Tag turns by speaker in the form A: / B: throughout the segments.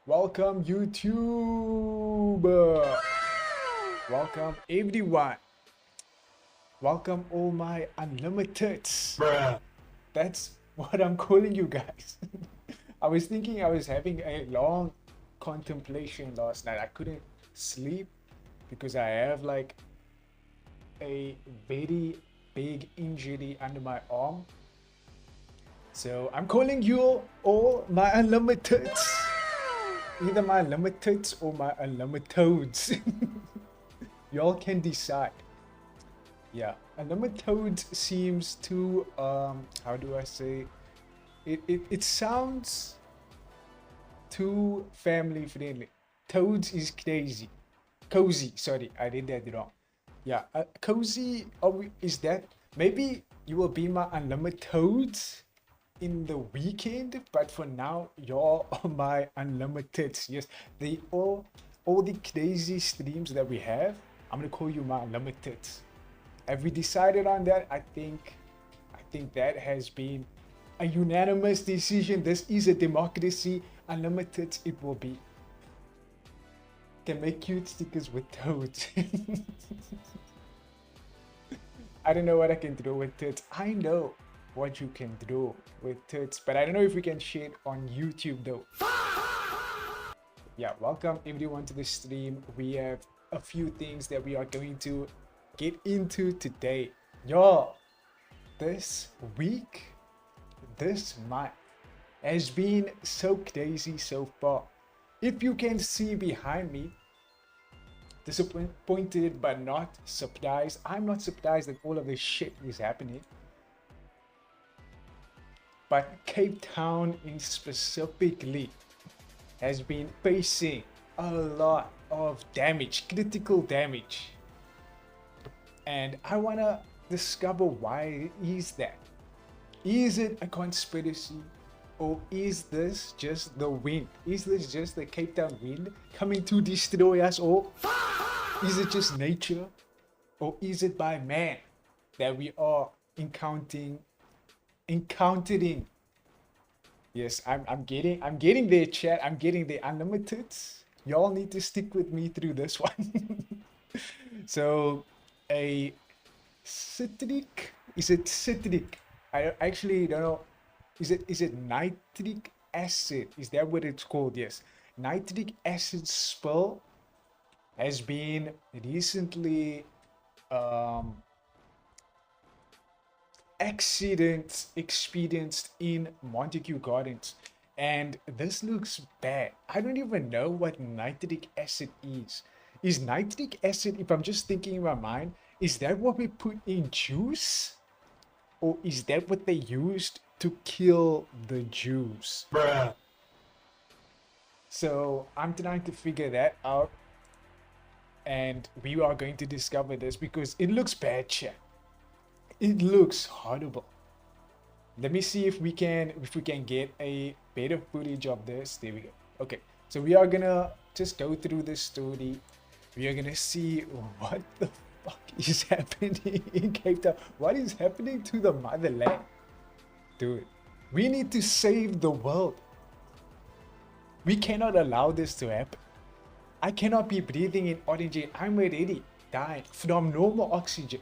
A: Welcome YouTube. Welcome everyone. Welcome all my unlimiteds. That's what I'm calling you guys. I was thinking I was having a long contemplation last night. I couldn't sleep because I have like a very big injury under my arm. So I'm calling you all my unlimiteds. Either my limiteds or my unlimiteds. Y'all can decide. Yeah, unlimited seems too how do I say it sounds too family friendly. Toads is crazy. Cozy, sorry, I read that wrong. Yeah, cozy, is that maybe you will be my unlimited toads in the weekend, but for now y'all are my unlimited. Yes, they all the crazy streams that we have, I'm gonna call you my unlimited. Have we decided on that? I think that has been a unanimous decision. This is a democracy. Unlimited it will be. Can make cute stickers with toads. I don't know what I can do with tits. I know what you can do with tits, but I don't know if we can share it on YouTube though. Yeah, welcome everyone to the stream. We have a few things that we are going to get into today. Y'all, this week, this month has been so crazy so far. If you can see behind me, disappointed but not surprised. I'm not surprised that all of this shit is happening. But Cape Town in specifically has been facing a lot of damage, critical damage. And I want to discover why is that. Is it a conspiracy? Or is this just the wind? Is this just the Cape Town wind coming to destroy us all? Is it just nature? Or is it by man that we are encountering? Yes, I'm getting there, chat. I'm getting the unlimited. Y'all need to stick with me through this one. So a citric, is it citric? I actually don't know. Is it nitric acid? Is that what it's called? Yes. Nitric acid spill has been recently accident experienced in Montague Gardens, and this looks bad. I don't even know what nitric acid is. Is nitric acid, if I'm just thinking in my mind, is that what we put in juice? Or is that what they used to kill the Jews? Bruh. So I'm trying to figure that out, and we are going to discover this because it looks bad, chat. It looks horrible. Let me see if we can get a better footage of this. There we go. Okay, so we are gonna just go through this story. We are gonna see what the fuck is happening in Cape Town. What is happening to the motherland? Dude, we need to save the world. We cannot allow this to happen. I cannot be breathing in orange air. I'm already dying from normal oxygen.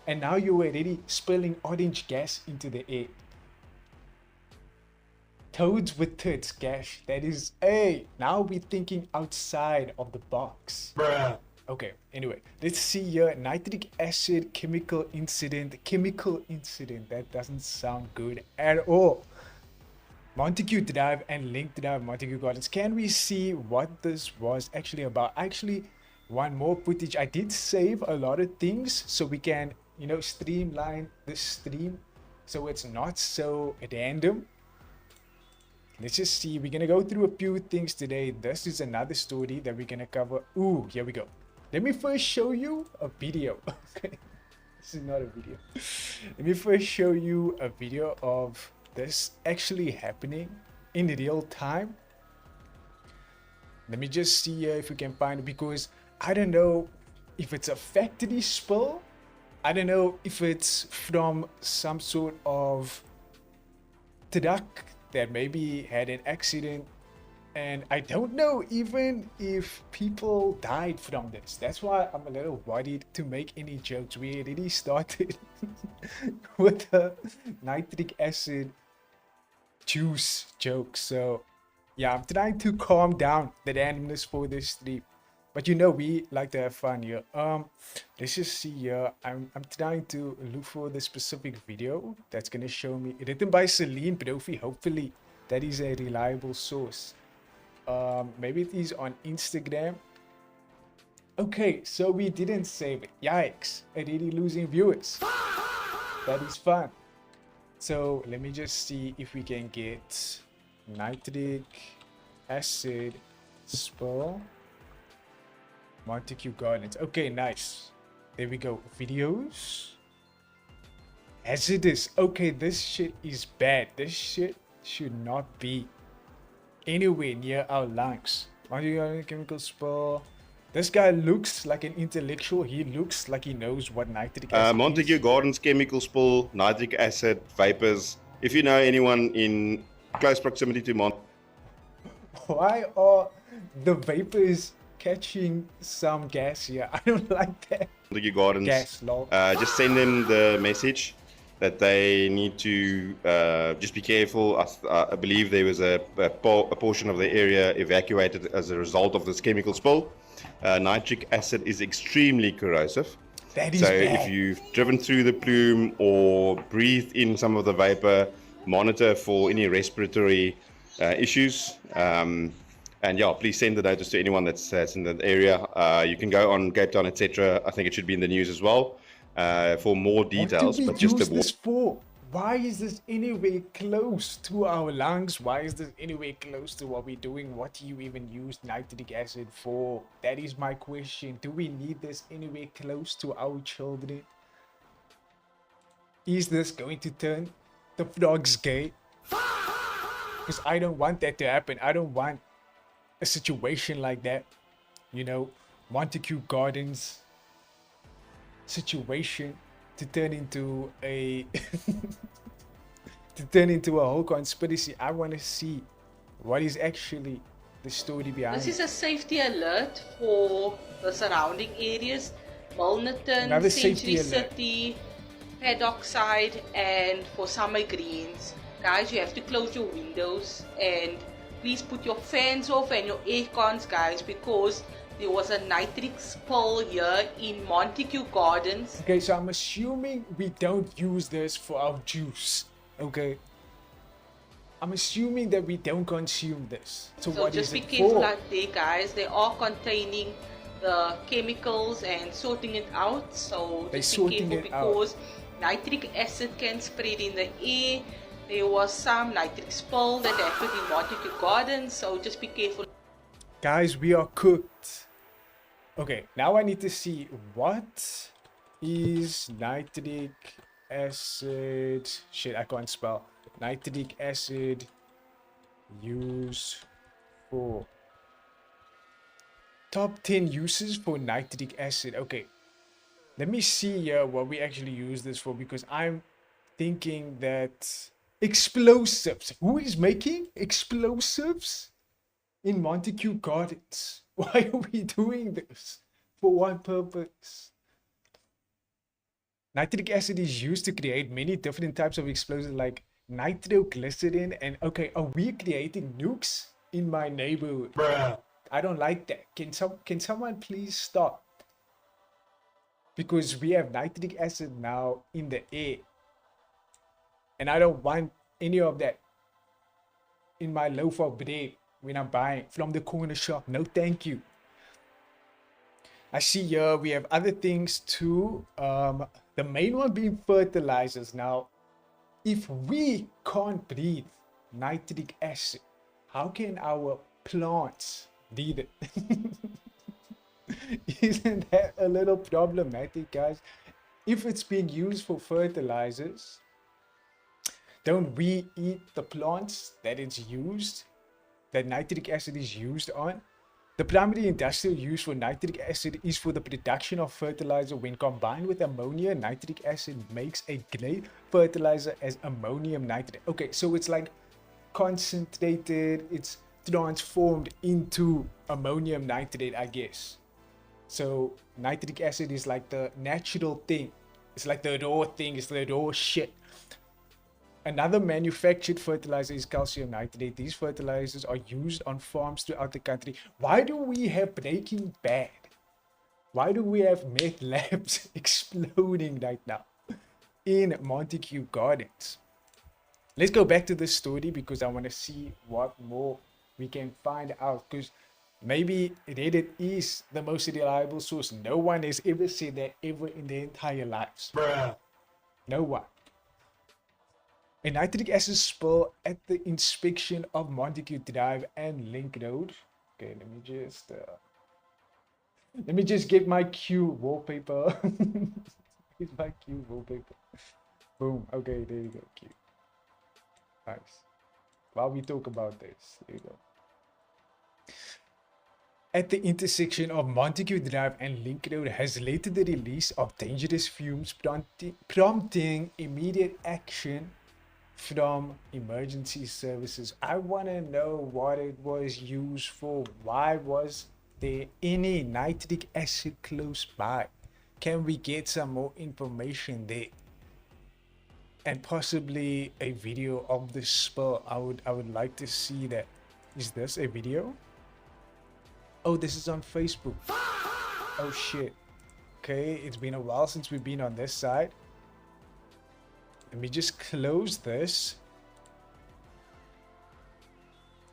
A: And now you're already spilling orange gas into the air. Toads with tits, Gash. That is, hey, now we're thinking outside of the box. Bruh. Okay, anyway, let's see here. Nitric acid chemical incident. Chemical incident. That doesn't sound good at all. Montague Drive and Link Drive, Montague Gardens. Can we see what this was actually about? Actually, one more footage. I did save a lot of things so we can, you know, streamline the stream so it's not so random. Let's just see. We're gonna go through a few things today. This is another story that we're gonna cover. Ooh, here we go. Let me first show you a video. Okay, this is not a video. Let me first show you a video of this actually happening in real time. Let me just see if we can find it, because I don't know if it's a factory spill. I don't know if it's from some sort of truck that maybe had an accident And I don't know even if people died from this. That's why I'm a little worried to make any jokes. We already started with the nitric acid juice joke. So yeah, I'm trying to calm down the randomness for this stream. But you know, we like to have fun here. Let's just see here. I'm trying to look for the specific video that's gonna show me. Written by Celine Brophy. Hopefully that is a reliable source. Maybe it is on Instagram. Okay, so we didn't save it. Yikes, already losing viewers. That is fun. So let me just see if we can get nitric acid spill Montague Gardens. Okay, nice. There we go. Videos. Hazardous. Okay, this shit is bad. This shit should not be anywhere near our lungs. Montague chemical spill. This guy looks like an intellectual. He looks like he knows what nitric acid
B: Montague
A: is.
B: Gardens chemical spill, nitric acid, vapors. If you know anyone in close proximity to
A: Why are the vapors catching some gas here? I don't like that.
B: Montague Gardens,
A: Gas, lol.
B: just send them the message that they need to just be careful. I believe there was a portion of the area evacuated as a result of this chemical spill. Nitric acid is extremely corrosive.
A: That is
B: so
A: bad.
B: If you've driven through the plume or breathed in some of the vapor, monitor for any respiratory issues. And yeah, please send the notice to anyone that's in that area. You can go on Cape Town, etc. I think it should be in the news as well for more details.
A: What do we
B: but just
A: use this for? Why is this anywhere close to our lungs? Why is this anywhere close to what we're doing? What do you even use nitric acid for? That is my question. Do we need this anywhere close to our children? Is this going to turn the frogs gay? Because I don't want that to happen. I don't want a situation like that. You know, Montague Gardens situation to turn into a whole conspiracy. I want to see what is actually the story behind
C: this is a safety alert for the surrounding areas, Milnerton, Century City, Paddock Side, and for Summer Greens. Guys, you have to close your windows and please put your fans off and your air cons, guys, because there was a nitric spill here in Montague Gardens.
A: Okay, so I'm assuming we don't use this for our juice. Okay. I'm assuming that we don't consume this. So what
C: just
A: is
C: be
A: it
C: careful
A: for?
C: out there, guys. They are containing the chemicals and sorting it out. So just be careful because nitric acid can spread in the air. There was some nitric spill that happened in Montague Gardens. So just be careful.
A: Guys, we are cooked. Okay, now I need to see what is nitric acid. Shit, I can't spell. Nitric acid used for. Top 10 uses for nitric acid. Okay, let me see what we actually use this for, because I'm thinking that explosives. Who is making explosives in Montague Gardens? Why are we doing this? For what purpose? Nitric acid is used to create many different types of explosives like nitroglycerin and okay, are we creating nukes in my neighborhood? Bruh. I don't like that. Can someone please stop? Because we have nitric acid now in the air. And I don't want any of that in my loaf of bread when I'm buying from the corner shop. No, thank you. I see here we have other things too. The main one being fertilizers. Now, if we can't breathe nitric acid, how can our plants breathe it? Isn't that a little problematic, guys? If it's being used for fertilizers, don't we eat the plants that it's used, that nitric acid is used on? The primary industrial use for nitric acid is for the production of fertilizer. When combined with ammonia, nitric acid makes a grey fertilizer as ammonium nitrate. Okay, so it's like concentrated, it's transformed into ammonium nitrate, I guess. So nitric acid is like the natural thing. It's like the raw thing. It's the raw shit. Another manufactured fertilizer is calcium nitrate. These fertilizers are used on farms throughout the country. Why do we have Breaking Bad? Why do we have meth labs exploding right now in Montague Gardens? Let's go back to the story because I want to see what more we can find out. Because maybe Reddit is the most reliable source. No one has ever said that ever in their entire lives. Bruh. No one. A nitric acid spill at the inspection of Montague Drive and Link Road. Okay, let me just get my Q wallpaper. Get my Q wallpaper. Boom. Okay, there you go. Q. Nice. While we talk about this, there you go. At the intersection of Montague Drive and Link Road has led to the release of dangerous fumes, prompting immediate action from emergency services. I want to know what it was used for. Why was there any nitric acid close by? Can we get some more information there? And possibly a video of the spill. I would like to see that. Is this a video? Oh, this is on Facebook. Oh shit. Okay, it's been a while since we've been on this side. Let me just close this.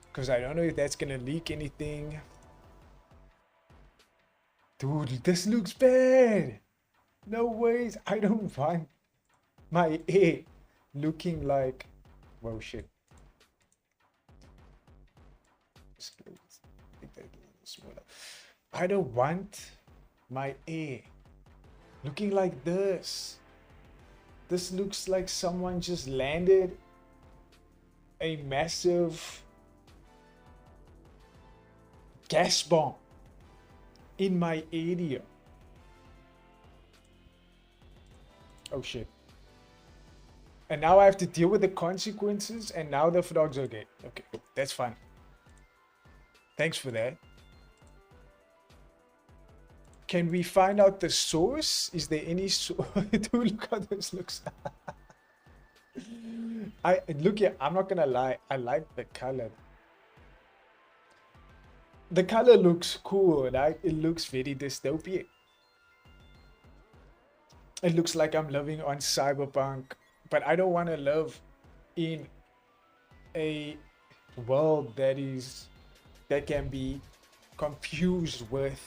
A: Because I don't know if that's gonna leak anything. Dude, this looks bad. No ways. I don't want my A looking like... Whoa, shit. I don't want my A looking like this. This looks like someone just landed a massive gas bomb in my area. Oh shit. And now I have to deal with the consequences, and now the frogs are dead. Okay, that's fine. Thanks for that. Can we find out the source? Is there any source? Dude, look how this looks. Look here, I'm not gonna lie. I like the color. The color looks cool, right? It looks very dystopian. It looks like I'm living on Cyberpunk, but I don't want to live in a world that can be confused with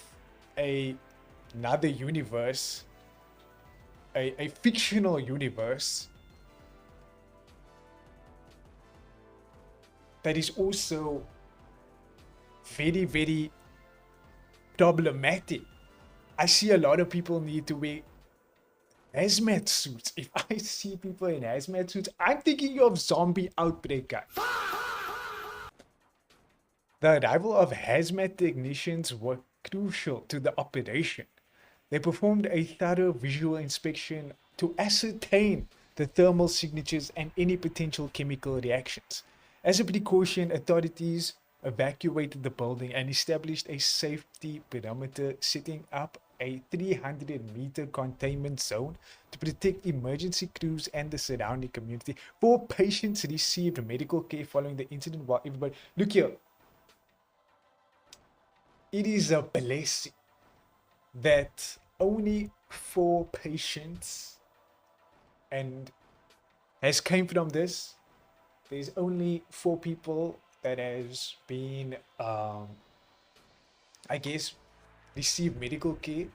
A: another universe, a fictional universe that is also very, very problematic. I see a lot of people need to wear hazmat suits. If I see people in hazmat suits, I'm thinking of zombie outbreak, guys. The arrival of hazmat technicians were crucial to the operation. They performed a thorough visual inspection to ascertain the thermal signatures and any potential chemical reactions. As a precaution, authorities evacuated the building and established a safety perimeter, setting up a 300-meter containment zone to protect emergency crews and the surrounding community. 4 patients received medical care following the incident, while everybody... Look here. It is a blessing that only 4 patients and has came from this. There's only 4 people that has been, I guess, received medical care,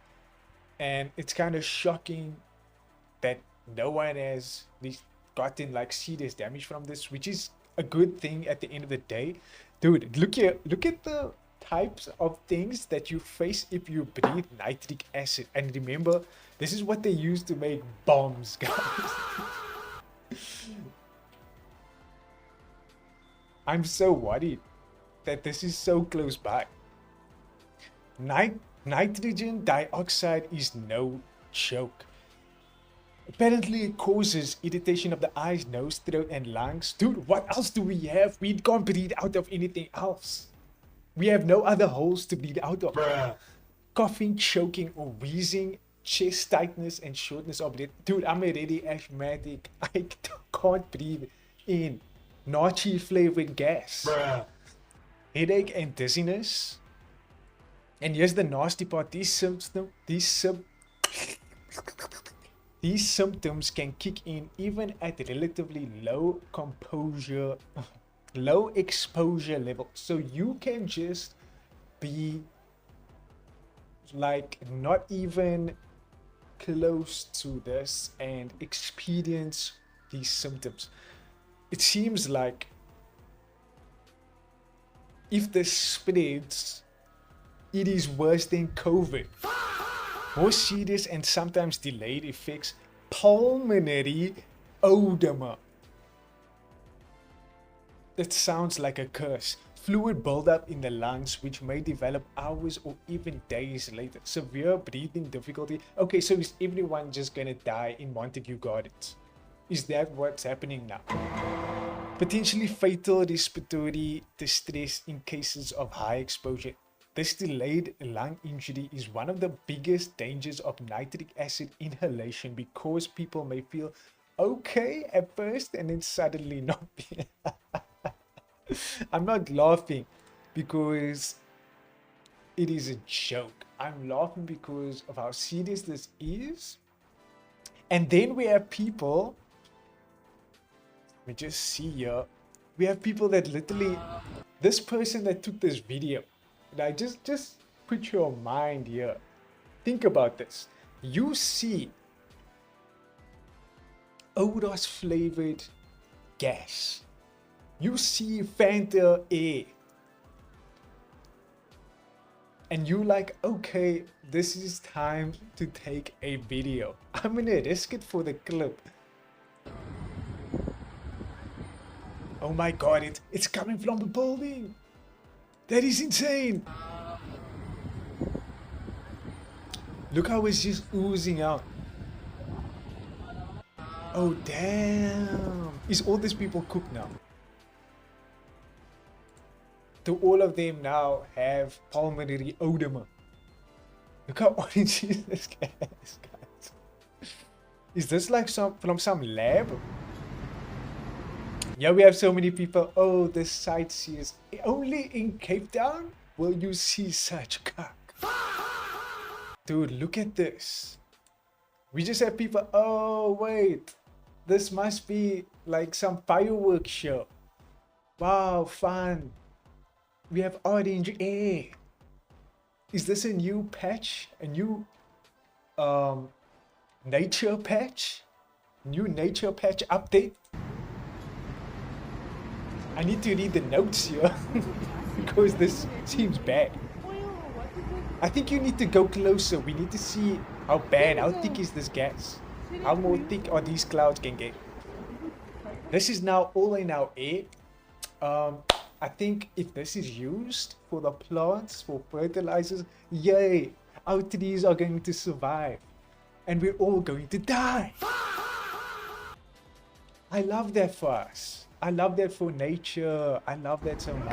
A: and it's kind of shocking that no one has gotten like serious damage from this, which is a good thing at the end of the day. Dude, look here, look at the types of things that you face if you breathe nitric acid. And remember, this is what they use to make bombs, guys. I'm so worried that this is so close by. Nitrogen dioxide is no joke. Apparently, it causes irritation of the eyes, nose, throat, and lungs. Dude, what else do we have? We can't breathe out of anything else. We have no other holes to breathe out of. Bruh. Coughing, choking, or wheezing, chest tightness, and shortness of breath. Dude, I'm already asthmatic. I can't breathe in nachi flavored gas. Bruh. Headache and dizziness. And here's the nasty part. These symptoms can kick in even at relatively low exposure level. So you can just be like not even close to this and experience these symptoms. It seems like if this spreads, it is worse than COVID. More serious and sometimes delayed effects, pulmonary oedema. That sounds like a curse. Fluid buildup in the lungs, which may develop hours or even days later. Severe breathing difficulty. Okay, so is everyone just gonna die in Montague Gardens? Is that what's happening now? Potentially fatal respiratory distress in cases of high exposure. This delayed lung injury is one of the biggest dangers of nitric acid inhalation because people may feel okay at first and then suddenly not be. I'm not laughing because it is a joke. I'm laughing because of how serious this is. And then we have people, let me just see here. We have people that literally, this person that took this video, now just put your mind here. Think about this. You see Oros flavored gas. You see Fanta air. And you like, okay, this is time to take a video. I'm gonna risk it for the clip. Oh my god, it's coming from the building. That is insane. Look how it's just oozing out. Oh damn. Is all these people cooked now? Do all of them now have pulmonary oedema? Look how orange is this gas, guys. Is this like from some lab? Yeah, we have so many people. Oh, the sightseers. Only in Cape Town will you see such cock. Dude, look at this. We just have people. Oh, wait. This must be like some fireworks show. Wow, fun. We have orange air. Is this a new patch? A new nature patch? New nature patch update? I need to read the notes here because this seems bad. I think you need to go closer. We need to see how bad, how thick is this gas? How more thick are these clouds can get? This is now all in our air. I think if this is used for the plants, for fertilizers, yay, our trees are going to survive. And we're all going to die. I love that for us. I love that for nature. I love that so much.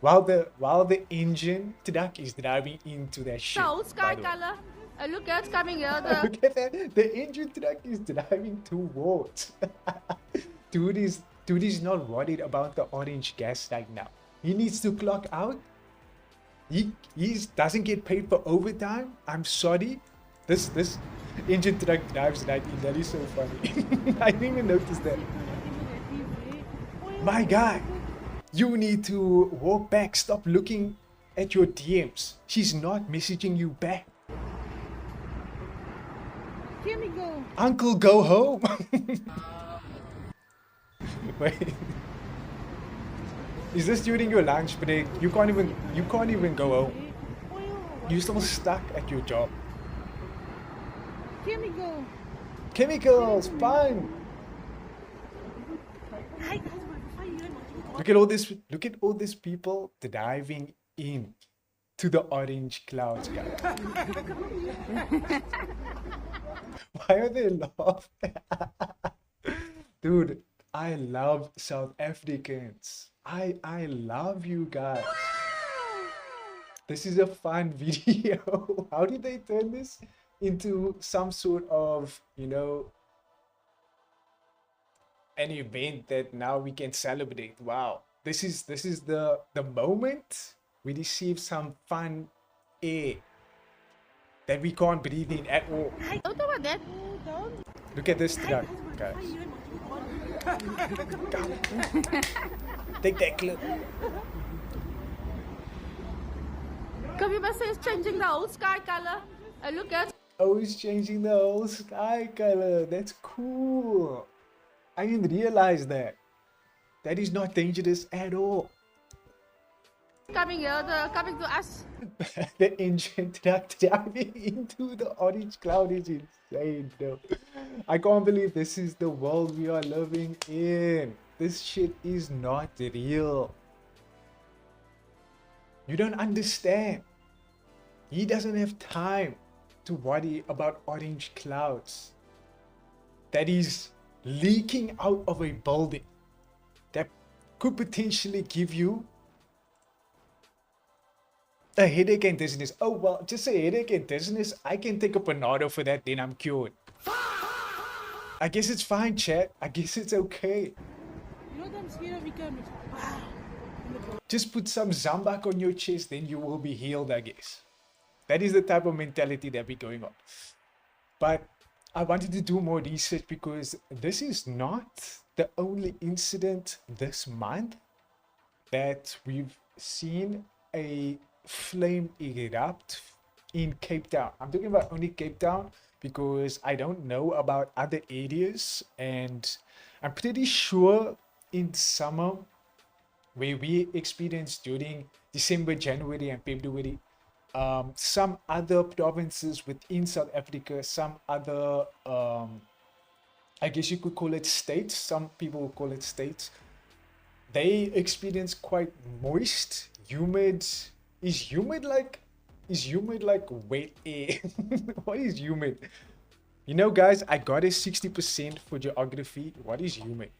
A: While the engine truck is driving into that shit.
D: So sky color. Look, it's coming here.
A: Look at that. The engine truck is driving towards. Dude is not worried about the orange gas right now. He needs to clock out. He doesn't get paid for overtime. I'm sorry. This engine truck drives right in. That is so funny. I didn't even notice that. My guy, you need to walk back. Stop looking at your DMs. She's not messaging you back.
D: Here we go.
A: Uncle, go home. Wait. Is this during your lunch break? You can't even go home. You're still stuck at your job.
D: Here we go.
A: Chemicals, fun. Look at all these people diving in to the orange clouds, guys. Why are they laughing? Dude, I love South Africans. I love you guys. This is a fun video. How did they turn this into some sort of, you know, an event that now we can celebrate? Wow. This is the moment we receive some fun air that we can't breathe in at all.
D: Don't talk about that.
A: Look at this truck, guys. Take that clip.
D: Kabima says changing the whole sky color. Look at.
A: Oh, it's changing the whole sky color. That's cool. I didn't realize that. That is not dangerous at all.
D: Coming here, they're coming to us.
A: The engine truck driving into the orange cloud is insane, though. I can't believe this is the world we are living in. This shit is not real. You don't understand. He doesn't have time to worry about orange clouds that is leaking out of a building that could potentially give you a headache and dizziness. Oh, well, just a headache and dizziness. I can take a Panado for that, then I'm cured. I guess it's fine, chat. I guess it's okay. Just put some Zambak on your chest, then you will be healed, I guess. That is the type of mentality that we're going on. But I wanted to do more research because this is not the only incident this month that we've seen a flame erupt in Cape Town. I'm talking about only Cape Town because I don't know about other areas, and I'm pretty sure in summer where we experienced during December, January and February, some other provinces within South Africa, some other I guess you could call it states, some people will call it states, they experience quite moist, humid. Is humid like wet air? What is humid? You know, guys, I got a 60% for geography. What is humid?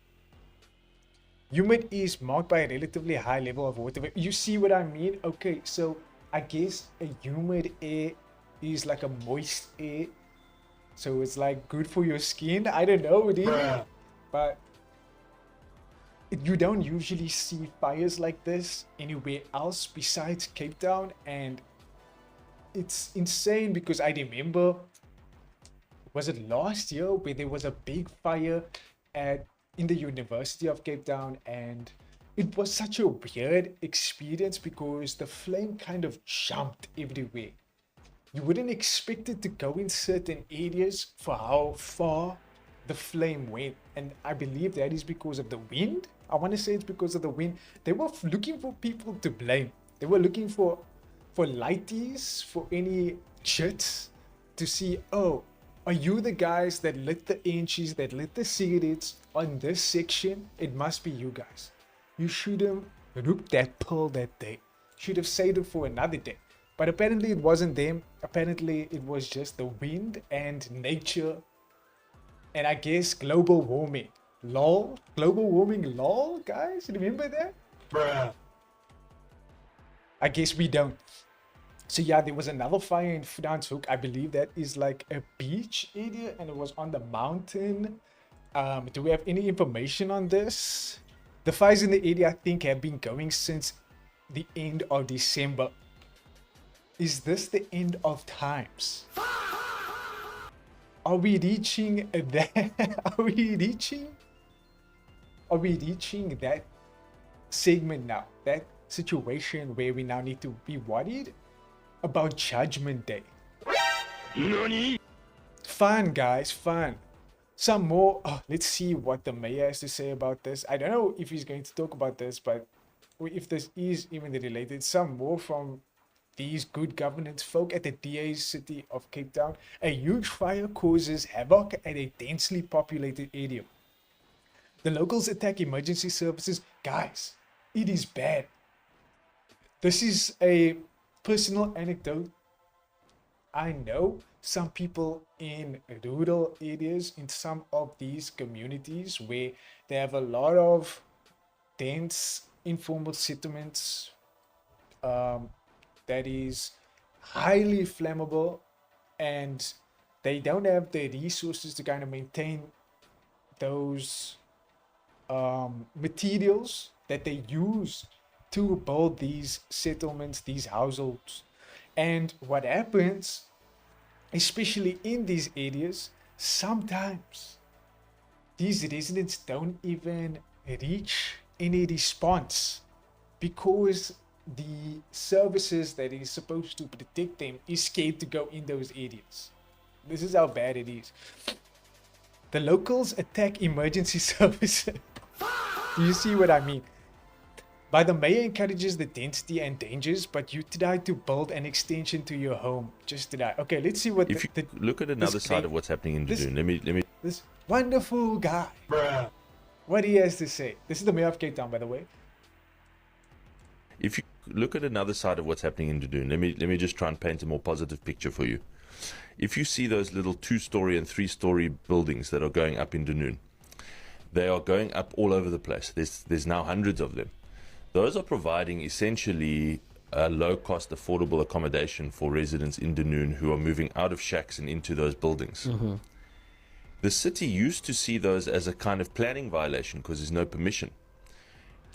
A: Humid is marked by a relatively high level of water. You see what I mean? Okay, so I guess a humid air is like a moist air. So it's like good for your skin. I don't know, really. But you don't usually see fires like this anywhere else besides Cape Town, and it's insane because I remember, was it last year where there was a big fire in the University of Cape Town, and it was such a weird experience because the flame kind of jumped everywhere. You wouldn't expect it to go in certain areas for how far the flame went, and I believe that is because of the wind. I want to say it's because of the wind. They were looking for people to blame. They were looking for lighties, for any chits to see, oh, are you the guys that lit the inches, that lit the cigarettes on this section? It must be you guys. You should have rooked that pearl that day. Should have saved it for another day. But apparently it wasn't them. Apparently it was just the wind and nature. And I guess global warming. LOL? Global warming LOL, guys? Remember that? Bruh. I guess we don't. So yeah, there was another fire in Franshoek. I believe that is like a beach area and it was on the mountain. Do we have any information on this? The fires in the area, I think, have been going since the end of December. Is this the end of times? Are we reaching that? Are we reaching that segment now? That situation where we now need to be worried about Judgment Day? Nani? Fun, guys, fun. Some more. Oh, let's see what the mayor has to say about this. I don't know if he's going to talk about this, but if this is even related. Some more from these good governance folk at the DA's city of Cape Town. A huge fire causes havoc at a densely populated area. The locals attack emergency services. Guys, it is bad. This is a personal anecdote. I know some people in rural areas, in some of these communities where they have a lot of dense informal settlements, that is highly flammable, and they don't have the resources to kind of maintain those materials that they use to build these settlements, these households. And what happens, especially in these areas, sometimes these residents don't even reach any response because the services that is supposed to protect them is scared to go in those areas. This is how bad it is. The locals attack emergency services. Do you see what I mean? But the mayor encourages the density and dangers, but you try to build an extension to your home just to die. Okay, let's see what.
E: If you look at another side of what's happening in Dunedin, let me.
A: This wonderful guy, what he has to say. This is the mayor of Cape Town, by the way.
E: If you look at another side of what's happening in Dunedin, let me just try and paint a more positive picture for you. If you see those little 2-story and 3-story buildings that are going up in Dunedin, they are going up all over the place. There's now hundreds of them. Those are providing essentially a low-cost, affordable accommodation for residents in Dunedin who are moving out of shacks and into those buildings. Mm-hmm. The city used to see those as a kind of planning violation because there's no permission.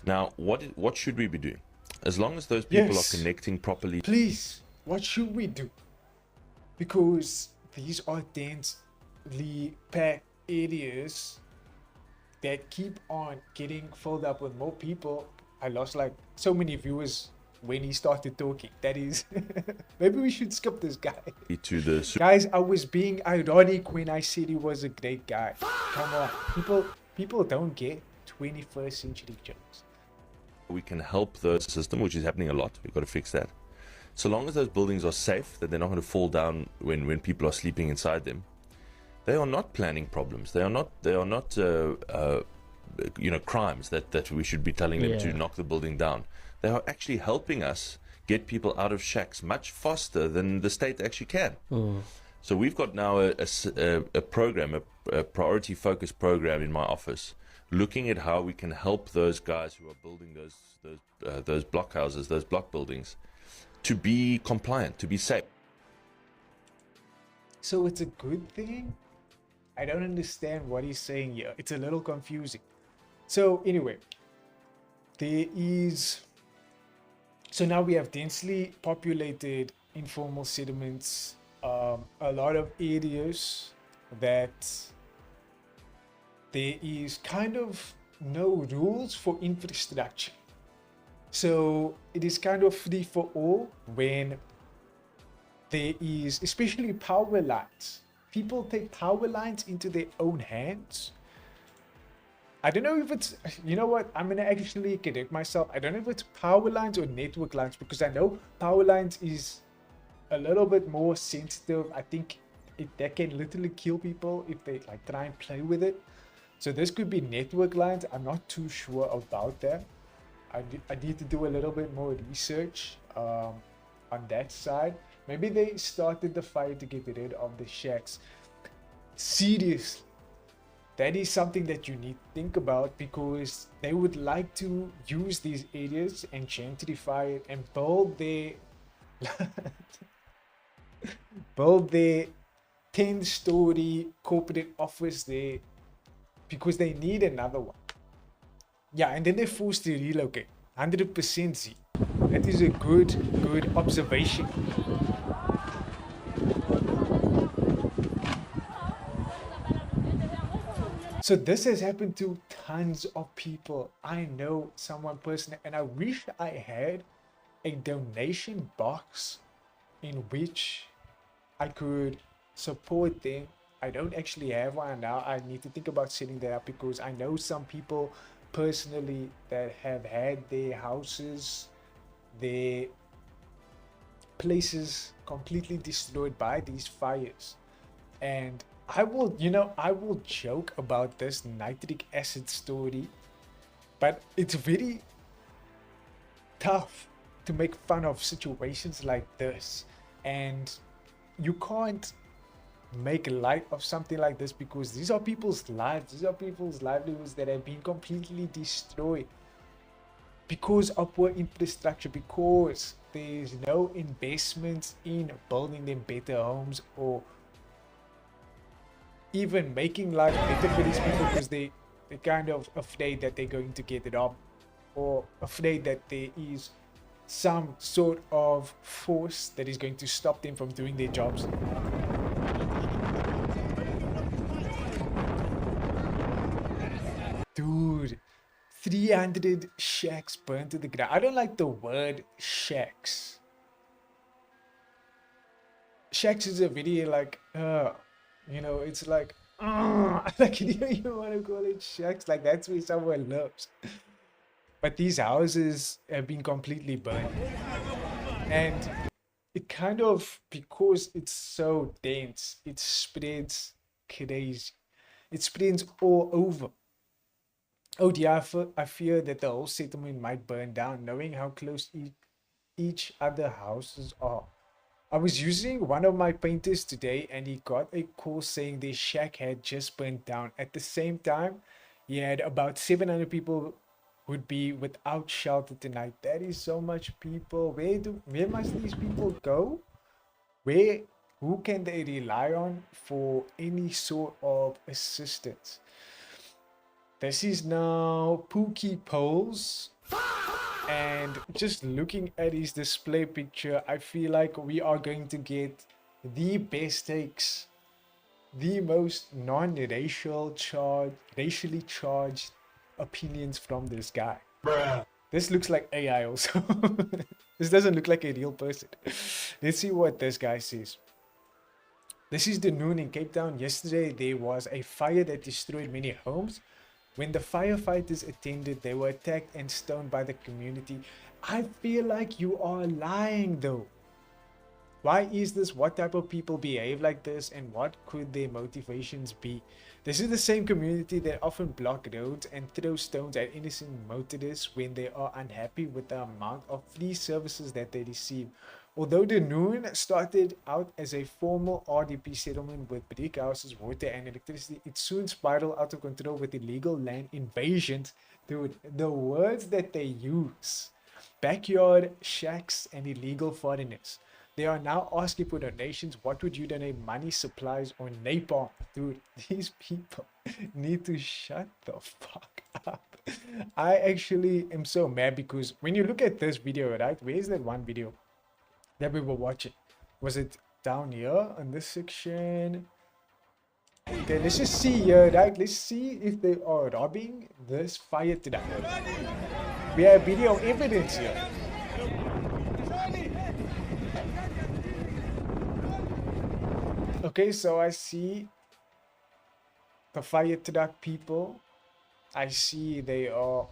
E: Now, what should we be doing? As long as those people are connecting properly.
A: Please, what should we do? Because these are densely packed areas that keep on getting filled up with more people. I lost like so many viewers when he started talking. That is, maybe we should skip this guy. Guys, I was being ironic when I said he was a great guy. Come on, people don't get 21st century jokes.
E: We can help the system, which is happening a lot. We've got to fix that. So long as those buildings are safe, that they're not going to fall down when people are sleeping inside them. They are not planning problems. They are not crimes that we should be telling them to knock the building down. They are actually helping us get people out of shacks much faster than the state actually can. So we've got now a program, a priority focus program in my office, looking at how we can help those guys who are building those block houses, those block buildings, to be compliant, to be safe.
A: So it's a good thing? I don't understand what he's saying here. It's a little confusing. So anyway, so now we have densely populated informal settlements, a lot of areas that there is kind of no rules for infrastructure. So it is kind of free for all when there is, especially power lines. People take power lines into their own hands. I don't know if it's, you know what, I'm going to actually correct myself. I don't know if it's power lines or network lines, because I know power lines is a little bit more sensitive. I think that can literally kill people if they like try and play with it. So this could be network lines. I'm not too sure about that. I need to do a little bit more research on that side. Maybe they started the fire to get rid of the shacks. Seriously, that is something that you need to think about, because they would like to use these areas and gentrify it and build their 10-story corporate office there, because they need another one. Yeah, and then they're forced to relocate. 100% Z. That is a good observation. So this has happened to tons of people. I know someone personally, and I wish I had a donation box in which I could support them. I don't actually have one now. I need to think about setting that up, because I know some people personally that have had their houses, their places completely destroyed by these fires. And I will joke about this nitric acid story, but it's very tough to make fun of situations like this. And you can't make light of something like this, because these are people's lives, these are people's livelihoods that have been completely destroyed because of poor infrastructure, because there's no investments in building them better homes or even making life better for these people, because they're kind of afraid that they're going to get robbed, or afraid that there is some sort of force that is going to stop them from doing their jobs. Dude, 300 shacks burned to the ground. I don't like the word shacks. Shacks is a very like, you know, it's like, like you don't even want to call it shacks. Like that's where someone lives. But these houses have been completely burned. And it kind of, because it's so dense, it spreads crazy. It spreads all over. Oh dear, I fear that the whole settlement might burn down, knowing how close each other houses are. I was using one of my painters today and he got a call saying their shack had just burnt down. At the same time, he had about 700 people would be without shelter tonight. That is so much people. Where must these people go? Who can they rely on for any sort of assistance? This is now Pookie Poles, and just looking at his display picture, I feel like we are going to get the best takes, the most non-racially charged opinions from this guy. Bruh. This looks like AI also. This doesn't look like a real person. Let's see what this guy says. This is the noon in Cape Town. Yesterday there was a fire that destroyed many homes. When the firefighters attended, they were attacked and stoned by the community. I feel like you are lying though. Why is this? What type of people behave like this, and what could their motivations be? This is the same community that often block roads and throw stones at innocent motorists when they are unhappy with the amount of free services that they receive. Although the Noon started out as a formal RDP settlement with brick houses, water and electricity, it soon spiraled out of control with illegal land invasions. Dude, the words that they use: backyard shacks and illegal foreigners. They are now asking for donations. What would you donate? Money, supplies, or napalm? Dude, these people need to shut the fuck up. I actually am so mad because when you look at this video, right? Where's that one video that we were watching? Was it down here in this section? Okay, let's just see here, right? Let's see if they are robbing this fire today. We have video evidence here. Okay, so I see the fire truck people. I see they are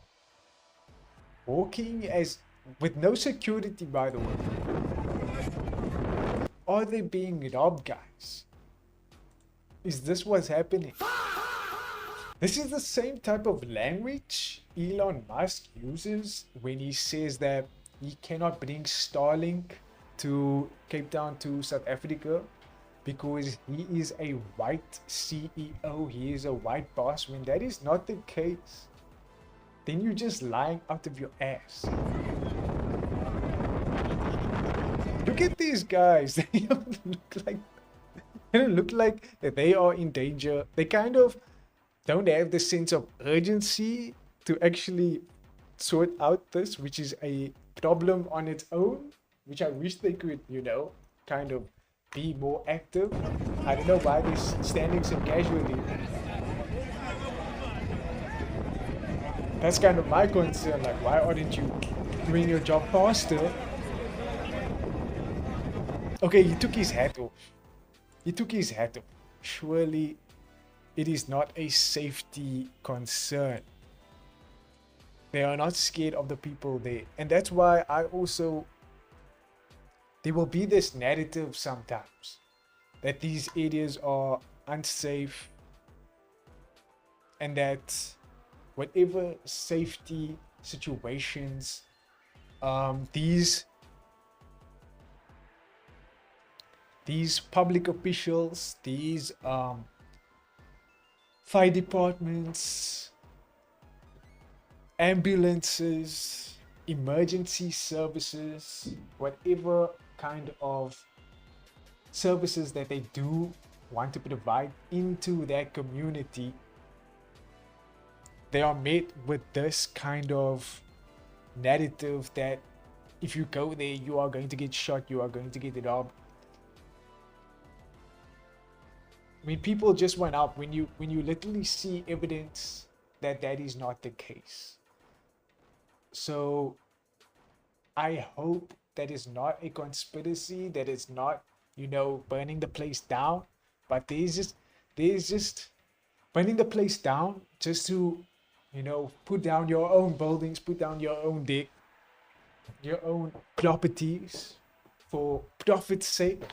A: walking as with no security, by the way. Are they being robbed, guys? Is this what's happening? This is the same type of language Elon Musk uses when he says that he cannot bring Starlink to Cape Town to South Africa because he is a white CEO, he is a white boss. When that is not the case, then you're just lying out of your ass. Look at these guys. They don't look like they are in danger. They kind of don't have the sense of urgency to actually sort out this, which is a problem on its own, which I wish they could, you know, kind of be more active. I don't know why they're standing so casually. That's kind of my concern. Like, why aren't you doing your job faster? Okay, he took his hat off. He took his hat off. Surely it is not a safety concern. They are not scared of the people there. And that's why I also... there will be this narrative sometimes that these areas are unsafe and that whatever safety situations these these public officials, these fire departments, ambulances, emergency services, whatever kind of services that they do want to provide into their community, they are met with this kind of narrative that if you go there, you are going to get shot, you are going to get robbed. I mean, people just went up when you literally see evidence that that is not the case. So I hope that is not a conspiracy, that is not, you know, burning the place down, but there's just burning the place down just to, you know, put down your own buildings, put down your own deck, your own properties for profit's sake.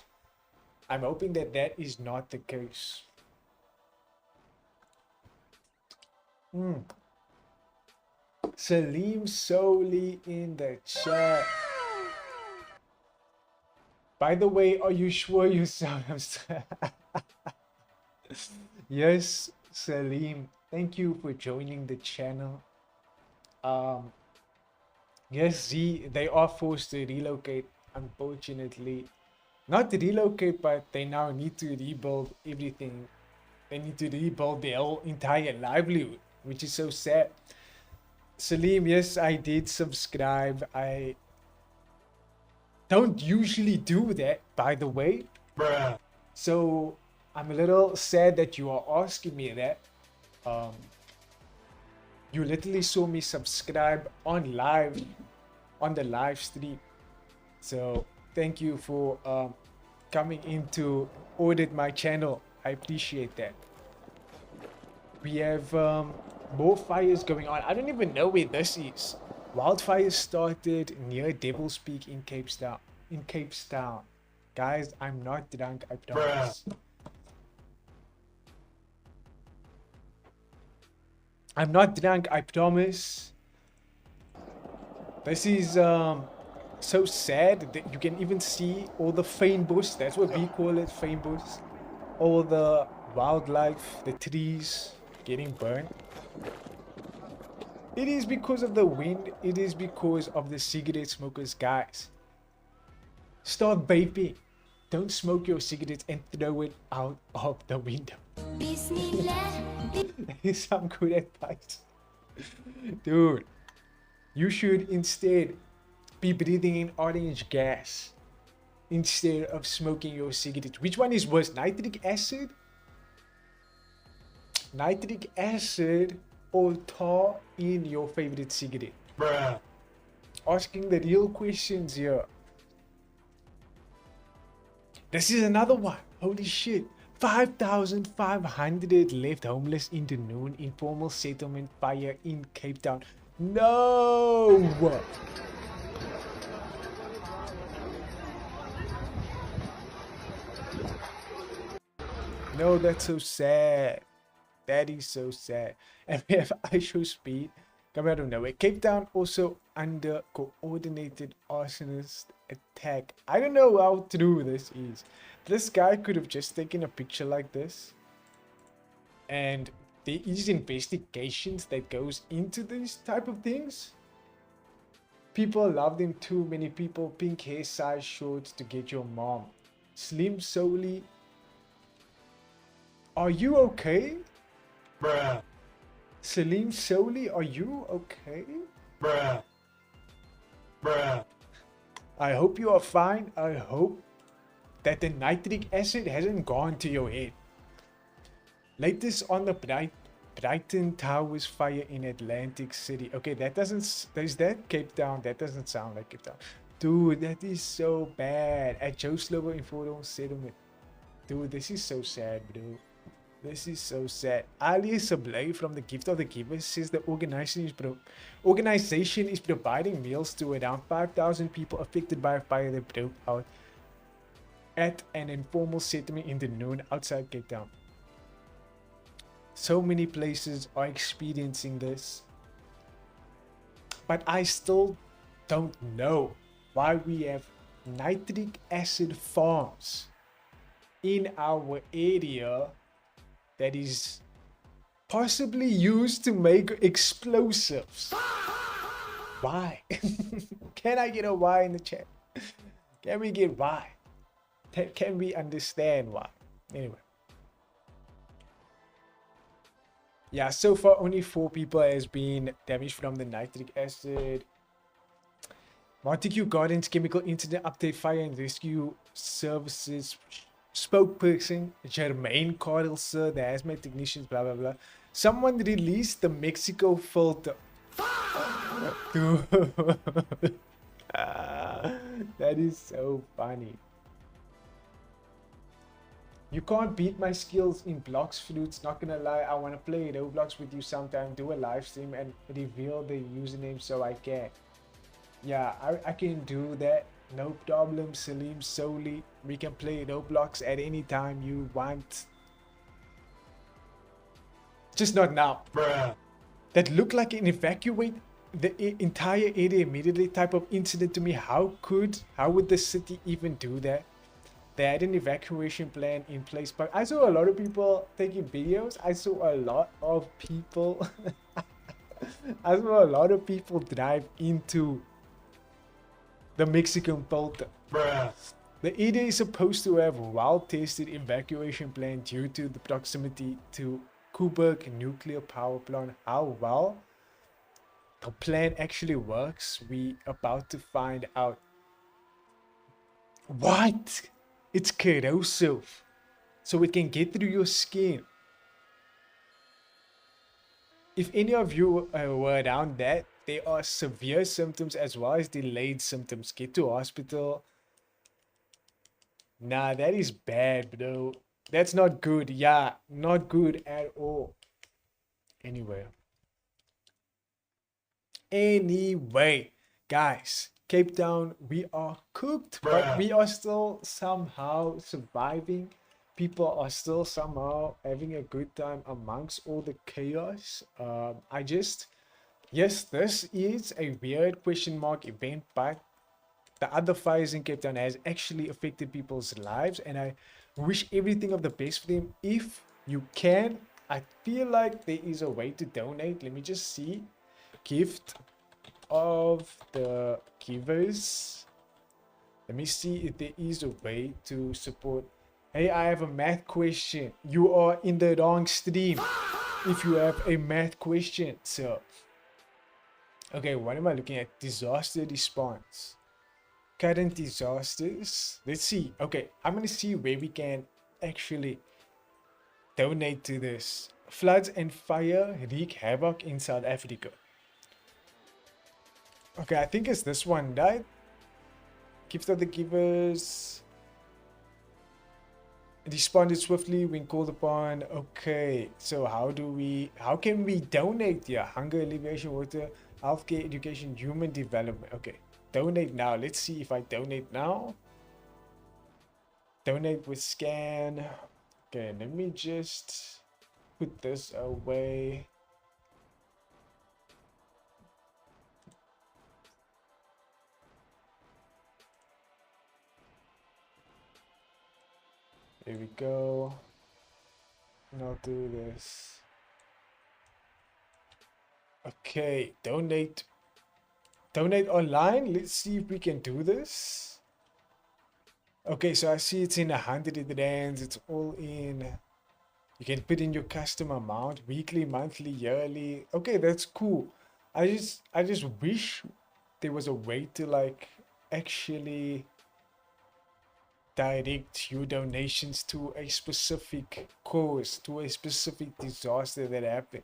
A: I'm hoping that that is not the case. Salim Soli in the chat. By the way, are you sure you sound Yes, Salim. Thank you for joining the channel. Yes, Z, they are forced to relocate, unfortunately. Not to relocate, but they now need to rebuild everything. They need to rebuild their whole entire livelihood, which is so sad. Salim, yes, I did subscribe. I don't usually do that, by the way. Bruh. So I'm a little sad that you are asking me that. You literally saw me subscribe on the live stream. So thank you for coming in to audit my channel. I appreciate that. We have more fires going on. I don't even know where this is. Wildfires started near Devil's Peak in Cape Town. Guys, I'm not drunk, I promise. I'm not drunk, I promise. This is so sad that you can even see all the fynbos, that's what we call it, fynbos. All the wildlife, the trees getting burned. It is because of the wind, it is because of the cigarette smokers, guys. Start vaping. Don't smoke your cigarettes and throw it out of the window. That is some good advice. Dude, you should instead be breathing in orange gas instead of smoking your cigarette. Which one is worse, nitric acid? Nitric acid or tar in your favorite cigarette? Bruh. Asking the real questions here. This is another one. Holy shit. 5,500 left homeless in the noon informal settlement fire in Cape Town. No! No, that's so sad. That is so sad. And we have ISO speed come out of nowhere. Cape Town also under coordinated arsonist attack. I don't know how true this is. This guy could have just taken a picture like this. And there is investigations that goes into these type of things. People love them too. Many people. Pink hair, size shorts to get your mom. Slim Soli. Are you okay? Bruh. Salim Soli, are you okay? Bruh. Bruh. I hope you are fine. I hope that the nitric acid hasn't gone to your head. Latest on the Brighton Towers fire in Atlantic City. Okay, that doesn't... Is that Cape Town? That doesn't sound like Cape Town. Dude, that is so bad. At Joe Slovo informal settlement. Dude, this is so sad, bro. This is so sad. Ali Sablay from the Gift of the Givers says the organization is providing meals to around 5,000 people affected by a fire that broke out at an informal settlement in the noon outside Cape Town. So many places are experiencing this. But I still don't know why we have nitric acid farms in our area that is possibly used to make explosives. Why? Can I get a why in the chat? Can we get why? Can we understand why? Anyway. Yeah, so far only 4 people has been damaged from the nitric acid. Montague Gardens chemical incident update, fire and rescue services spokesperson Jermaine Cardle, sir, the hazmat technicians, blah blah blah. Someone released the Mexico filter. That is so funny. You can't beat my skills in blocks, Fruits. Not gonna lie, I wanna play Roblox with you sometime. Do a live stream and reveal the username so I can. Yeah, I can do that. No problem, Salim Soli. We can play Roblox at any time you want. Just not now. Bruh. That looked like an evacuate the entire area immediately type of incident to me. How would the city even do that? They had an evacuation plan in place, but I saw a lot of people taking videos. I saw a lot of people drive into the Mexican filter. Bruh. The area is supposed to have a well-tested evacuation plan due to the proximity to Kuberg nuclear power plant. How well the plan actually works, we about to find out. What? It's corrosive, so it can get through your skin. If any of you were around that, there are severe symptoms as well as delayed symptoms. Get to hospital. Nah, that is bad, bro. That's not good. Yeah, not good at all. Anyway, guys, Cape Town, we are cooked, but we are still somehow surviving. People are still somehow having a good time amongst all the chaos. Yes, this is a weird question mark event, but the other fires in Cape Town has actually affected people's lives, and I wish everything of the best for them. If you can, I feel like there is a way to donate. Let me just see. Gift of the givers. Let me see if there is a way to support. Hey, I have a math question. You are in the wrong stream if you have a math question. So, okay, what am I looking at? Disaster response. Current disasters. Let's see. Okay, I'm gonna see where we can actually donate to this. Floods and fire wreak havoc in South Africa. Okay, I think it's this one, right? Gift of the givers. Responded swiftly when called upon. Okay, so how can we donate here? Hunger alleviation, water, healthcare, education, human development. Okay, donate now. Let's see if I donate now. Donate with scan. Okay, let me just put this away. Here we go. And I'll do this. Okay, donate online. Let's see if we can do this. Okay, so I see it's in 100 rands. It's all in. You can put in your custom amount, weekly, monthly, yearly. Okay, that's cool. I just wish there was a way to like actually direct your donations to a specific cause, to a specific disaster that happened.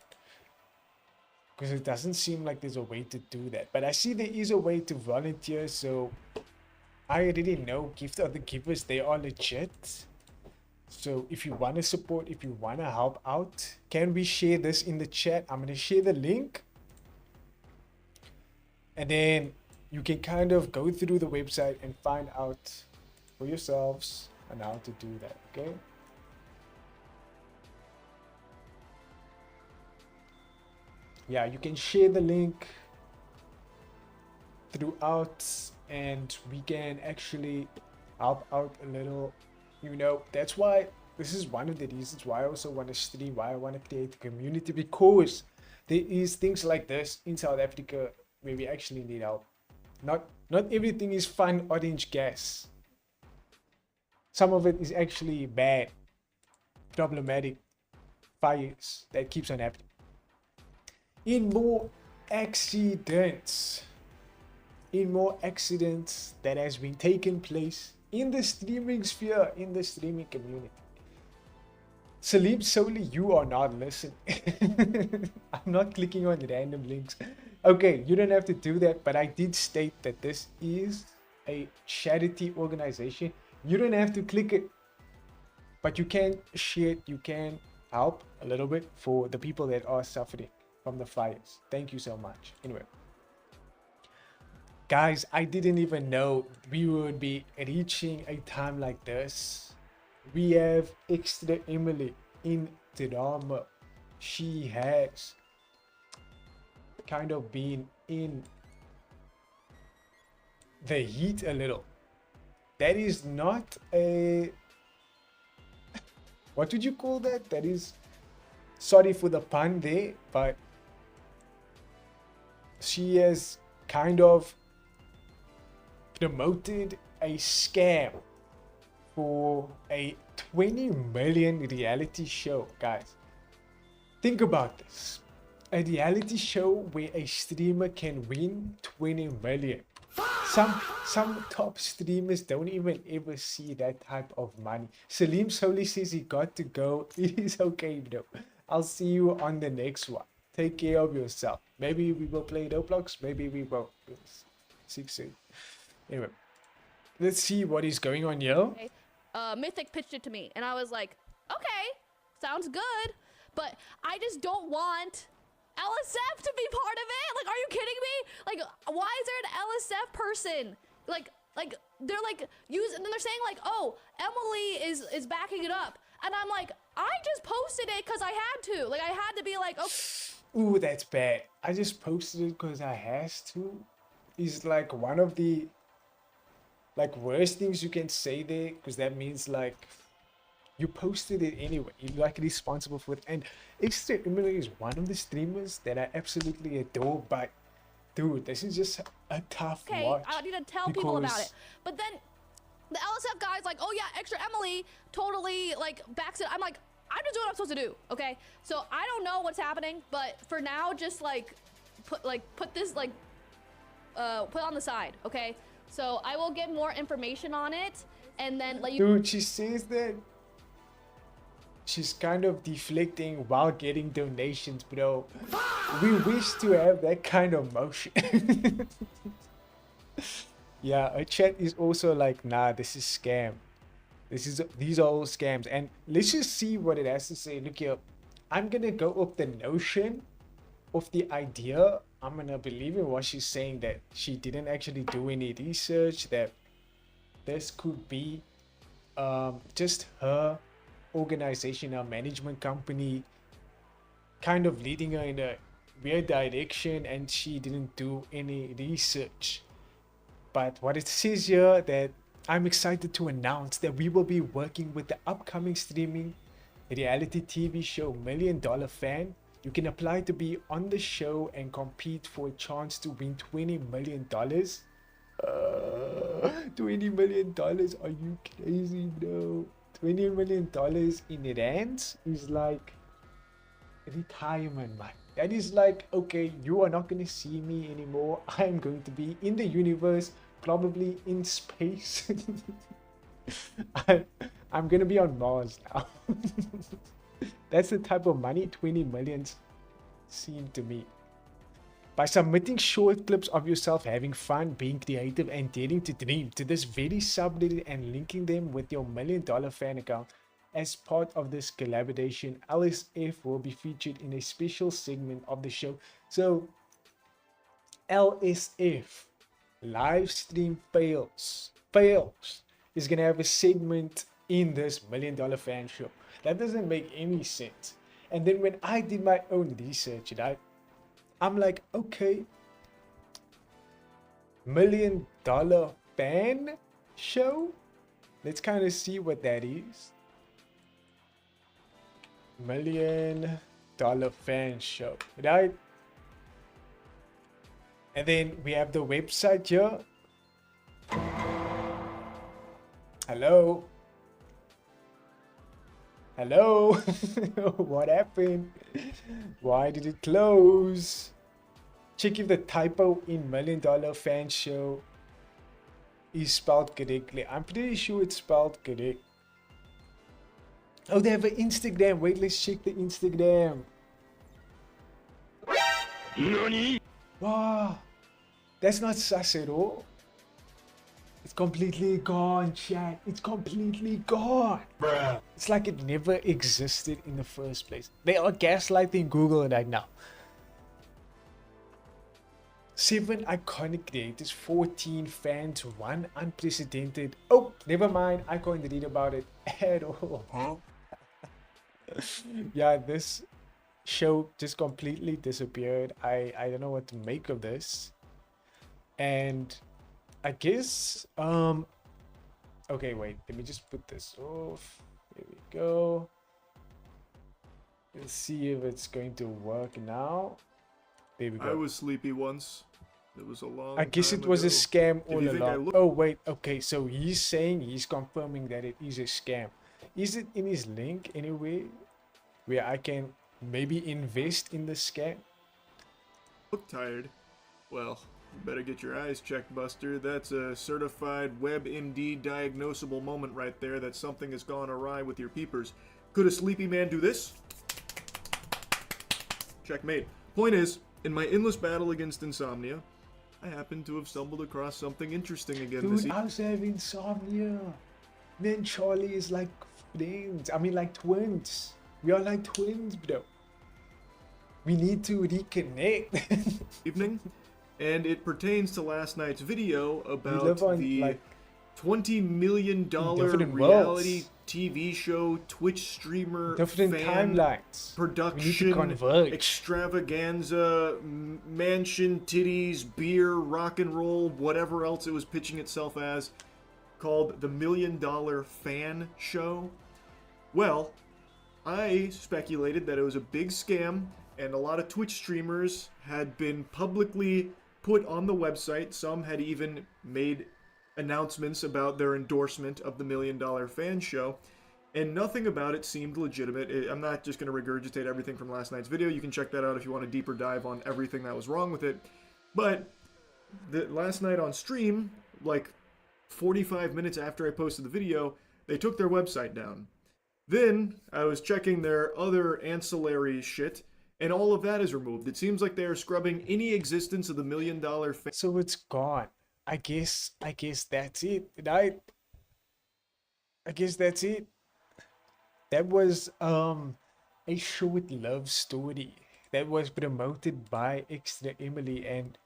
A: Because it doesn't seem like there's a way to do that. But I see there is a way to volunteer, so I already know Gift of the Givers, they are legit. So if you want to support, if you want to help out, can we share this in the chat? I'm going to share the link. And then you can kind of go through the website and find out for yourselves on how to do that, okay? Yeah, you can share the link throughout and we can actually help out a little You know, that's why this is one of the reasons why I also want to stream, why I want to create a community, because there is things like this in South Africa where we actually need help. Not everything is fun orange gas. Some of it is actually bad, problematic fires that keeps on happening. In more accidents that has been taken place in the streaming sphere, in the streaming community. Salim, solely you are not listening. I'm not clicking on random links. Okay, you don't have to do that, but I did state that this is a charity organization. You don't have to click it, but you can share it, you can help a little bit for the people that are suffering from the fires. Thank you so much. Anyway, guys, I didn't even know we would be reaching a time like this. We have Extra Emily in drama. She has kind of been in the heat a little. That is not a, what would you call that? That is, sorry for the pun there, but she has kind of promoted a scam for a 20 million reality show. Guys, think about this. A reality show where a streamer can win 20 million. Some top streamers don't even ever see that type of money. Salim Soli says he got to go. It is okay, bro. I'll see you on the next one. Take care of yourself. Maybe we will play Roblox. Maybe we won't. See soon. Anyway, let's see what is going on here.
D: Okay. Mythic pitched it to me, and I was like, okay, sounds good, but I just don't want LSF to be part of it. Like, are you kidding me? Like, why is there an LSF person? Like they're like and then they're saying like, oh, Emily is backing it up, and I'm like, I just posted it because I had to. Like, I had to be like, okay.
A: Ooh, that's bad. I just posted it because I has to. Is like one of the like worst things you can say there, because that means like you posted it anyway. You're like responsible for it. And Extra Emily is one of the streamers that I absolutely adore, but dude, this is just a tough watch.
D: I need to tell people about it. But then the LSF guy's like, oh yeah, Extra Emily totally like backs it. I'm like, I'm just doing what I'm supposed to do, okay? So I don't know what's happening, but for now, just like put this like put on the side, okay? So I will get more information on it and then let you.
A: Dude, she says that she's kind of deflecting while getting donations, bro. We wish to have that kind of motion. Yeah, her chat is also like, nah, this is scam. These are all scams. And let's just see what it has to say. Look here, I'm gonna go off the notion of the idea. I'm gonna believe in what she's saying, that she didn't actually do any research, that this could be just her organization, her management company kind of leading her in a weird direction, and she didn't do any research. But what it says here, that I'm excited to announce that we will be working with the upcoming streaming reality TV show $1 Million Fan. You can apply to be on the show and compete for a chance to win $20 million. $20 million? Are you crazy, bro? $20 million in rands is like retirement, man. That is like, okay, you are not going to see me anymore. I'm going to be in the universe, probably in space. I'm going to be on Mars now. That's the type of money 20 millions seem to me. By submitting short clips of yourself having fun, being creative, and daring to dream to this very subreddit and linking them with your $1 Million Fan account, as part of this collaboration, LSF will be featured in a special segment of the show. So, LSF, live stream fails, is going to have a segment in this $1 Million Fan show. That doesn't make any sense. And then when I did my own research, right, I'm like, okay, $1 Million Fan show? Let's kind of see what that is. $1 million fan show, right? And then we have the website here. Hello? Hello? What happened? Why did it close? Check if the typo in $1 million fan show is spelled correctly. I'm pretty sure it's spelled correct. Oh, they have an Instagram. Wait, let's check the Instagram.
F: NANI?
A: Wow, that's not sus at all. It's completely gone, chat. It's completely gone.
F: Bruh.
A: It's like it never existed in the first place. They are gaslighting Google right now. 7 iconic creators, 14 fans, 1 unprecedented. Oh, never mind. I can't read about it at all.
F: Huh?
A: Yeah, this show just completely disappeared. I don't know what to make of this. And I guess okay, wait, let me just put this off. Here we go. Let's see if it's going to work now. There we go.
G: I was sleepy once. It was a long
A: I guess
G: time
A: it was a
G: ago.
A: scam
G: Did
A: all
G: you think I
A: along.
G: looked-
A: Oh wait, okay, so he's saying, he's confirming that it is a scam. Is it in his link anyway where I can maybe invest in the scam?
G: Look tired. Well, you better get your eyes checked, Buster. That's a certified WebMD diagnosable moment right there that something has gone awry with your peepers. Could a sleepy man do this? Checkmate. Point is, in my endless battle against insomnia, I happen to have stumbled across something interesting again this
A: Dude, I also have insomnia. Me and Charlie is like friends. I mean, like twins. We are like twins, bro. We need to reconnect.
G: evening, and it pertains to last night's video
A: We
G: about
A: live on
G: the
A: like
G: $20 million
A: different
G: reality
A: worlds.
G: TV show, Twitch streamer,
A: different
G: fan
A: timelines. We need
G: production,
A: to converge.
G: extravaganza, mansion, titties, beer, rock and roll, whatever else it was pitching itself as, called the $1 Million Fan Show. Well, I speculated that it was a big scam, and a lot of Twitch streamers had been publicly put on the website. Some had even made announcements about their endorsement of the $1 Million Fan Show, and nothing about it seemed legitimate. I'm not just going to regurgitate everything from last night's video. You can check that out if you want a deeper dive on everything that was wrong with it. But last night on stream, like 45 minutes after I posted the video, they took their website down. Then I was checking their other ancillary shit, and all of that is removed. It seems like they are scrubbing any existence of the $1 Million Fan.
A: So it's gone. I guess that's it, right? I guess that's it. That was a short love story that was promoted by Extra Emily, and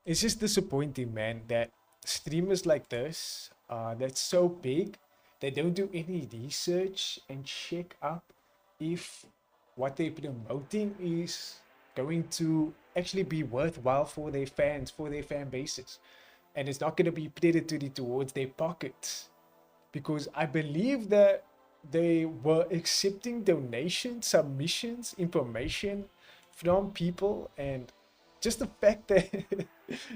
A: it's just disappointing, man, that streamers like this, that's so big, they don't do any research and check up if what they're promoting is going to actually be worthwhile for their fans, for their fan bases. And it's not going to be predatory towards their pockets. Because I believe that they were accepting donations, submissions, information from people. And just the fact that,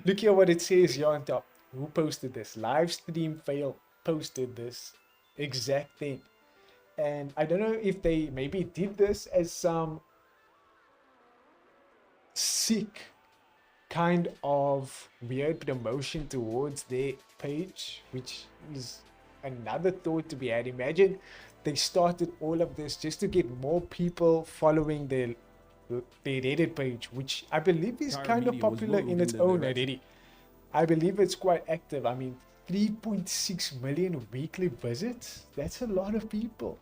A: look here what it says here on top. Who posted this? Livestream fail posted this exact thing. And I don't know if they maybe did this as some sick kind of weird promotion towards their page, which is another thought to be had. Imagine they started all of this just to get more people following their Reddit page, which I believe is kind of popular in its own already. I believe it's quite active. I mean, 3.6 million weekly visits. That's a lot of people.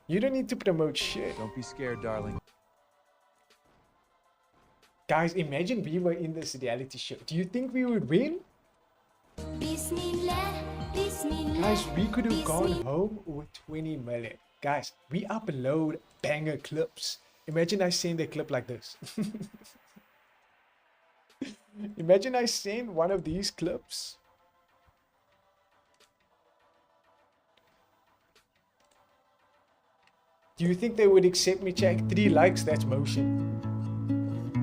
A: You don't need to promote shit.
F: Don't be scared, darling.
A: Guys, imagine we were in this reality show. Do you think we would win?
H: Bismillah, Bismillah.
A: Guys, we could have gone home with 20 million. Guys, we upload banger clips. Imagine I send a clip like this. Imagine I send one of these clips. Do you think they would accept me, chat? 3 likes, that's motion.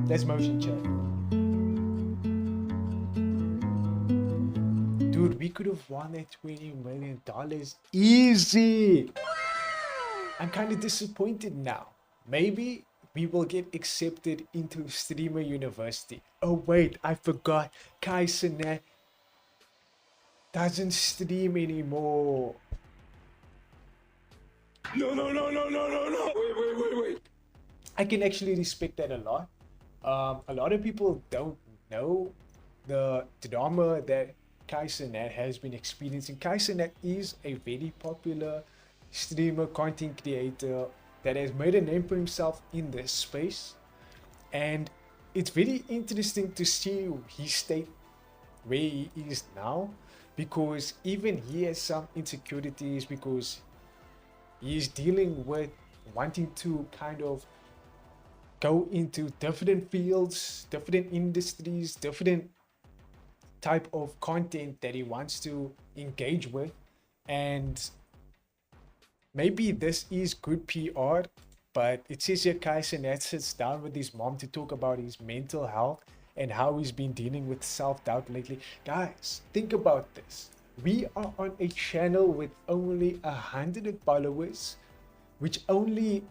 A: That's motion, chat. Dude, we could have won that $20 million easy. I'm kind of disappointed now. Maybe we will get accepted into Streamer University. Oh wait, I forgot. Kai Cenat doesn't stream anymore.
F: No. Wait.
A: I can actually respect that a lot. A lot of people don't know the drama that Kai Cenat has been experiencing. Kai Cenat is a very popular streamer, content creator that has made a name for himself in this space. And it's very interesting to see his state where he is now, because even he has some insecurities, because he is dealing with wanting to kind of go into different fields, different industries, different type of content that he wants to engage with. And maybe this is good PR, but it says here Kai Cenat sits down with his mom to talk about his mental health and how he's been dealing with self-doubt lately. Guys, think about this. We are on a channel with only 100 followers, which only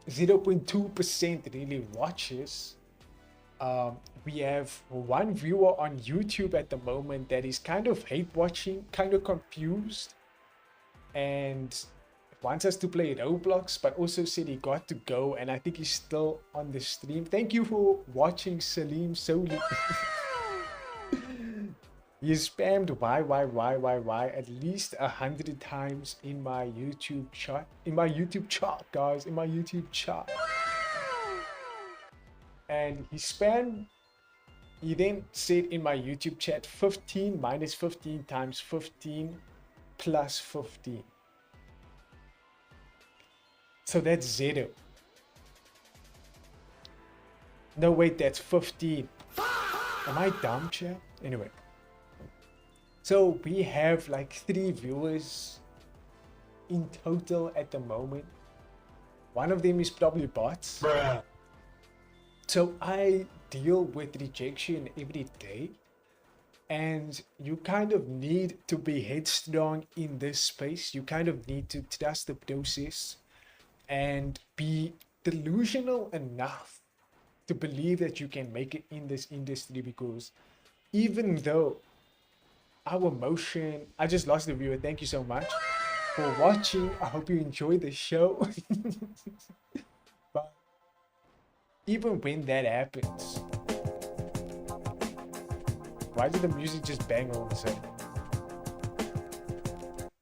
A: 0.2% really watches. We have 1 viewer on YouTube at the moment that is kind of hate watching, kind of confused, and wants us to play Roblox, but also said he got to go, and I think he's still on the stream. Thank you for watching, Salim Soli. He spammed why at least 100 times in my YouTube chat. In my YouTube chat, guys. In my YouTube chat. And he then said in my YouTube chat, 15 minus 15 times 15 plus 15. So that's 0. No, wait, that's 15. Am I dumb, chat? Anyway. So we have like 3 viewers in total at the moment. One of them is probably bots.
F: Bruh.
A: So I deal with rejection every day. And you kind of need to be headstrong in this space. You kind of need to trust the process and be delusional enough to believe that you can make it in this industry, because even though our motion, I just lost the viewer. Thank you so much for watching. I hope you enjoyed the show. But even when that happens, why did the music just bang all of a sudden?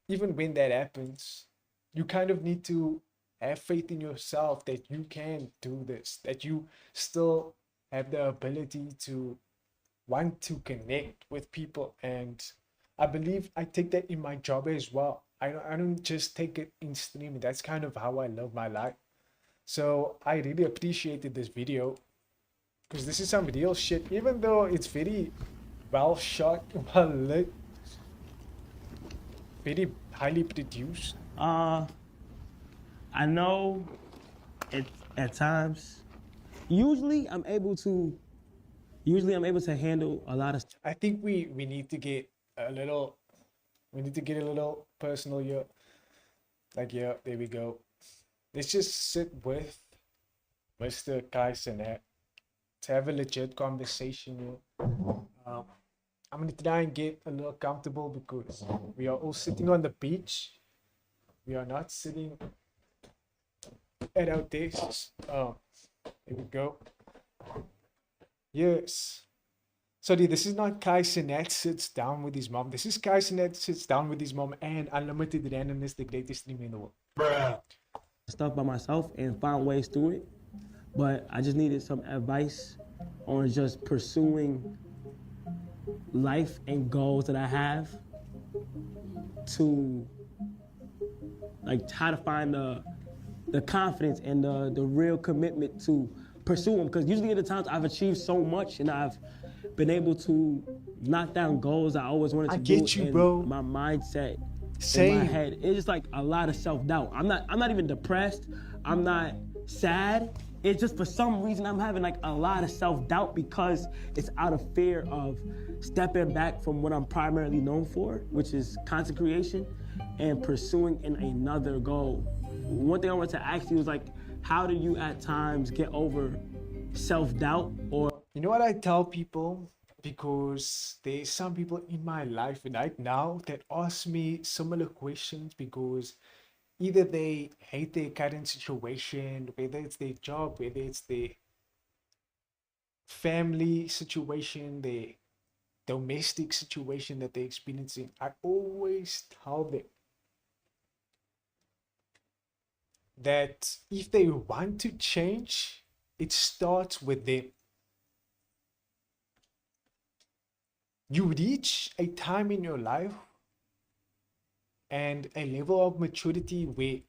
A: Even when that happens, you kind of need to have faith in yourself that you can do this, that you still have the ability to want to connect with people. And I believe I take that in my job as well. I don't just take it in streaming. That's kind of how I live my life. So I really appreciated this video, because this is some real shit, even though it's very well shot, well lit, very highly produced.
H: I know at times, usually I'm able to handle a lot of.
A: I think we need to get a little, personal here. Like, yeah, there we go. Let's just sit with Mr. Kai Cenat to have a legit conversation here. I'm gonna try and get a little comfortable, because we are all sitting on the beach. We are not sitting at our desks. There we go. Yes. Sorry, this is not Kai Cenat sits down with his mom. This is Kai Cenat sits down with his mom and Unlimited Randomness, the greatest streamer in the world.
F: Bruh.
H: Stuff by myself and find ways through it. But I just needed some advice on just pursuing life and goals that I have, to like how to find the confidence and the real commitment to pursue them. Because usually at the times I've achieved so much and I've been able to knock down goals I always wanted to do.
A: I get you, bro.
H: My mindset in my head. It's just like a lot of self-doubt. I'm not even depressed. I'm not sad. It's just for some reason I'm having like a lot of self-doubt because it's out of fear of stepping back from what I'm primarily known for, which is content creation, and pursuing in another goal. One thing I wanted to ask you is like, how do you at times get over self-doubt? Or
A: you know what I tell people? Because there's some people in my life right now that ask me similar questions because either they hate their current situation, whether it's their job, whether it's their family situation, their domestic situation that they're experiencing. I always tell them that if they want to change, it starts with them. You reach a time in your life and a level of maturity where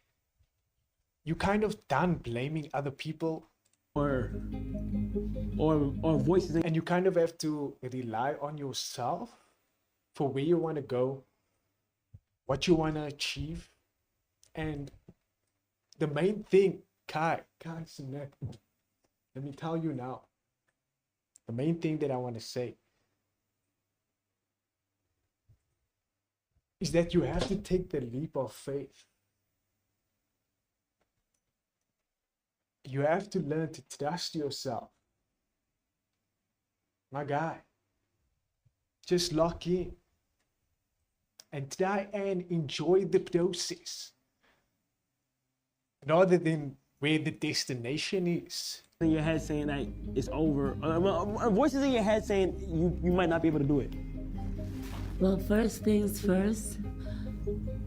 A: you kind of done blaming other people
H: or voices,
A: and you kind of have to rely on yourself for where you want to go, what you want to achieve. And the main thing, guys, let me tell you now, the main thing that I want to say is that you have to take the leap of faith. You have to learn to trust yourself. My guy, just lock in and try and enjoy the process rather than where the destination is.
H: In your head saying that it's over. Voices in your head saying you might not be able to do it.
I: Well, first things first,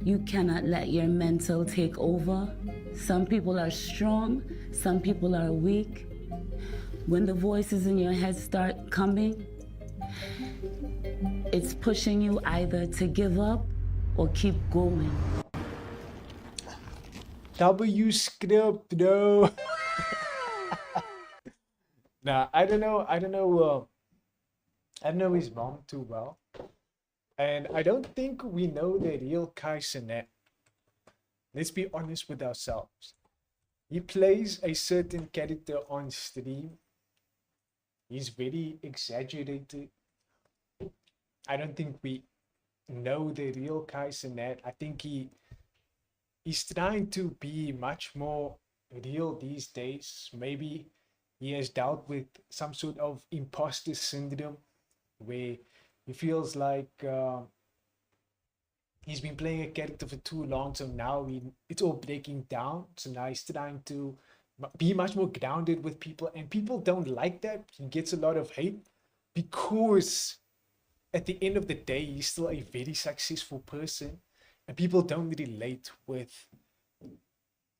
I: you cannot let your mental take over. Some people are strong, some people are weak. When the voices in your head start coming, it's pushing you either to give up or keep going.
A: W script, bro. Nah, I don't know his mom too well. And I don't think we know the real Kai Cenat. Let's be honest with ourselves. He plays a certain character on stream. He's very exaggerated. I don't think we know the real Kai Cenat. I think he's trying to be much more real these days. Maybe he has dealt with some sort of imposter syndrome where he feels like he's been playing a character for too long, so now it's all breaking down. So now he's trying to be much more grounded with people, and people don't like that. He gets a lot of hate because at the end of the day, he's still a very successful person, and people don't relate with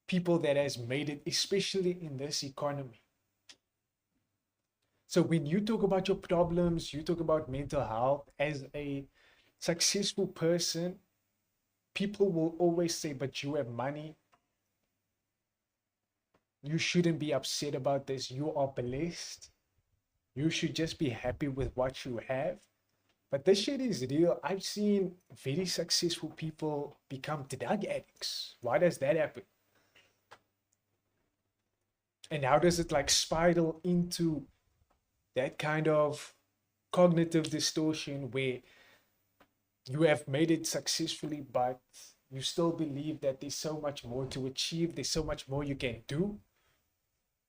A: people that has made it, especially in this economy. So when you talk about your problems, you talk about mental health as a successful person, people will always say, but you have money. You shouldn't be upset about this. You are blessed. You should just be happy with what you have. But this shit is real. I've seen very successful people become drug addicts. Why does that happen? And how does it like spiral into that kind of cognitive distortion where you have made it successfully, but you still believe that there's so much more to achieve, there's so much more you can do,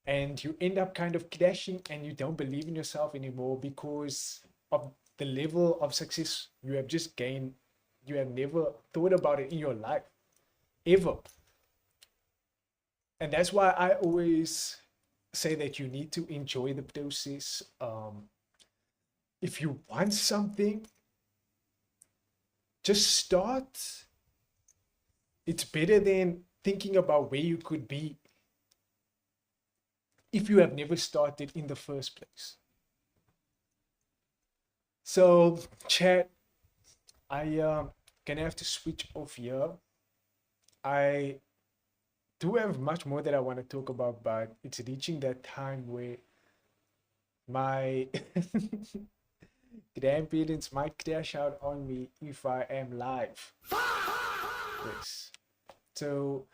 A: and you end up kind of crashing and you don't believe in yourself anymore because of the level of success you have just gained. You have never thought about it in your life, ever. And that's why I always say that you need to enjoy the process. If you want something, just start. It's better than thinking about where you could be if you have never started in the first place. So, chat, I gonna have to switch off here. I do have much more that I want to talk about, but it's reaching that time where my grandparents might crash out on me if I am live. So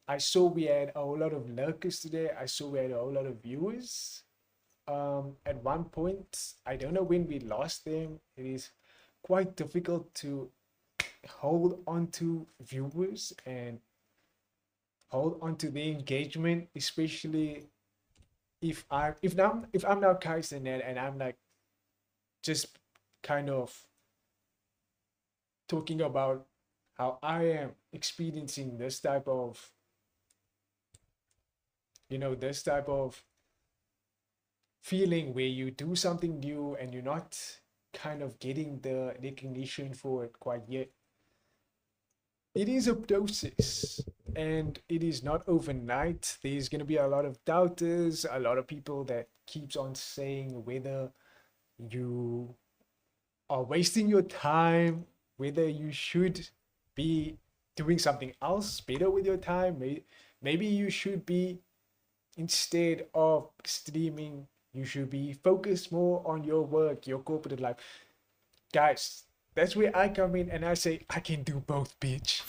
A: I saw we had a whole lot of lurkers today. I saw we had a whole lot of viewers. At one point, I don't know when we lost them. It is quite difficult to hold on to viewers and hold on to the engagement, especially if I'm now casting it and I'm like just kind of talking about how I am experiencing this type of, this type of feeling where you do something new and you're not kind of getting the recognition for it quite yet. It is a process and it is not overnight. There's going to be a lot of doubters, a lot of people that keeps on saying whether you are wasting your time, whether you should be doing something else better with your time. Maybe you should be, instead of streaming, you should be focused more on your work, your corporate life. Guys, that's where I come in and I say, I can do both, bitch.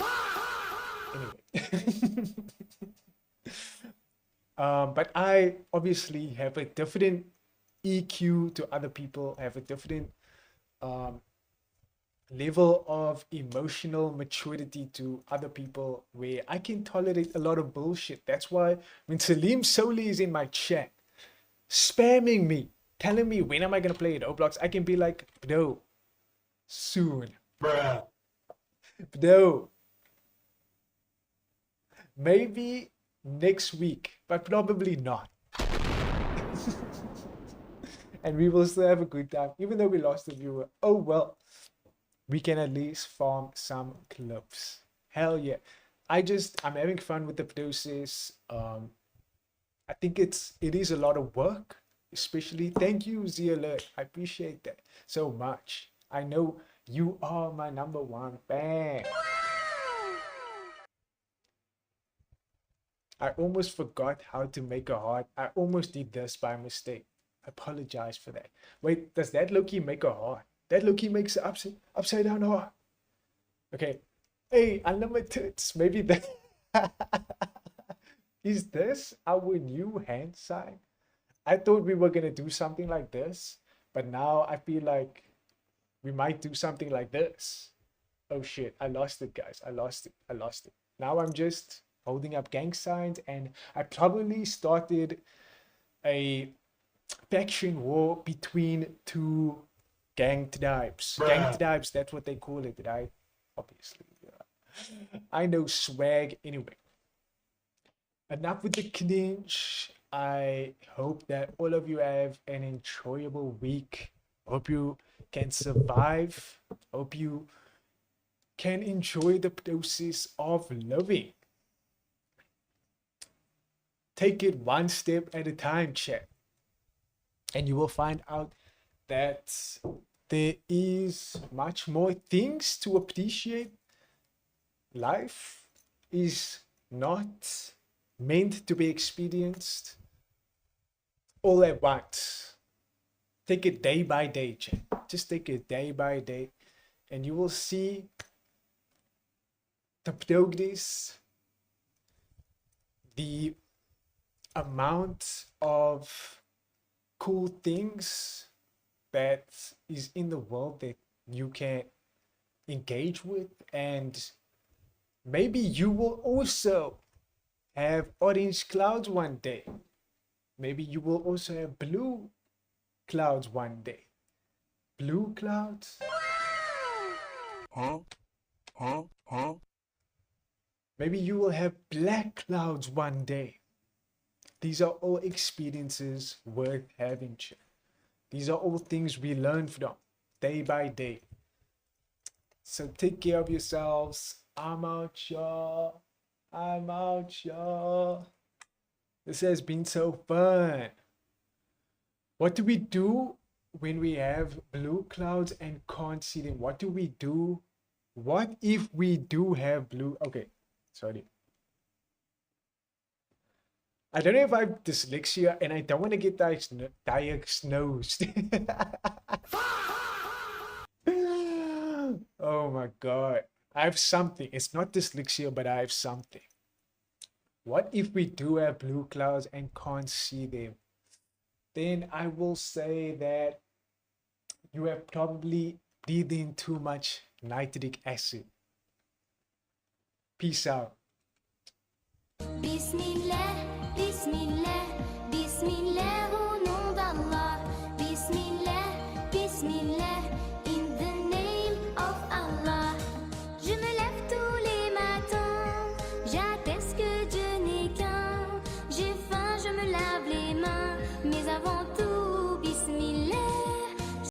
A: Anyway. But I obviously have a different EQ to other people, have a different level of emotional maturity to other people where I can tolerate a lot of bullshit. That's why when Salim Soli is in my chat, spamming me, telling me when am I gonna play Roblox, I can be like, bro, soon. Bruh. Bro. Maybe next week, but probably not. And we will still have a good time, even though we lost a viewer. Oh well, we can at least farm some clubs. Hell yeah. I'm having fun with the process. I think it is a lot of work, especially. Thank you, Z Alert. I appreciate that so much. I know you are my #1 fan. I almost forgot how to make a heart. I almost did this by mistake. I apologize for that. Wait, does that Loki make a heart? That Loki makes an upside down heart. Okay. Hey, unlimited. Maybe that. Is this our new hand sign? I thought we were going to do something like this, but now I feel like we might do something like this. Oh shit, I lost it, guys. I lost it. Now I'm just holding up gang signs, and I probably started a faction war between two gang tribes. Bruh. Gang tribes, that's what they call it, right? Obviously. Yeah. I know swag. Anyway. Enough with the cringe. I hope that all of you have an enjoyable week. Hope you can survive. Hope you can enjoy the process of living. Take it one step at a time, chat. And you will find out that there is much more things to appreciate. Life is not meant to be experienced all at once. Take it day by day, chat. Just take it day by day, and you will see the progress, the amount of cool things that is in the world that you can engage with, and maybe you will also have orange clouds one day. Maybe you will also have blue clouds one day. Blue clouds? Huh? Maybe you will have black clouds one day. These are all experiences worth having. These are all things we learn from day by day. So take care of yourselves. I'm out, y'all. This has been so fun. What do we do when we have blue clouds and can't see them? What do we do? What if we do have blue? Okay, sorry. I don't know if I have dyslexia and I don't want to get diagnosed. Oh my God. I have something. It's not dyslexia, but I have something. What if we do have blue clouds and can't see them? Then I will say that you have probably breathed in too much nitric acid. Peace out.
J: Bismillah.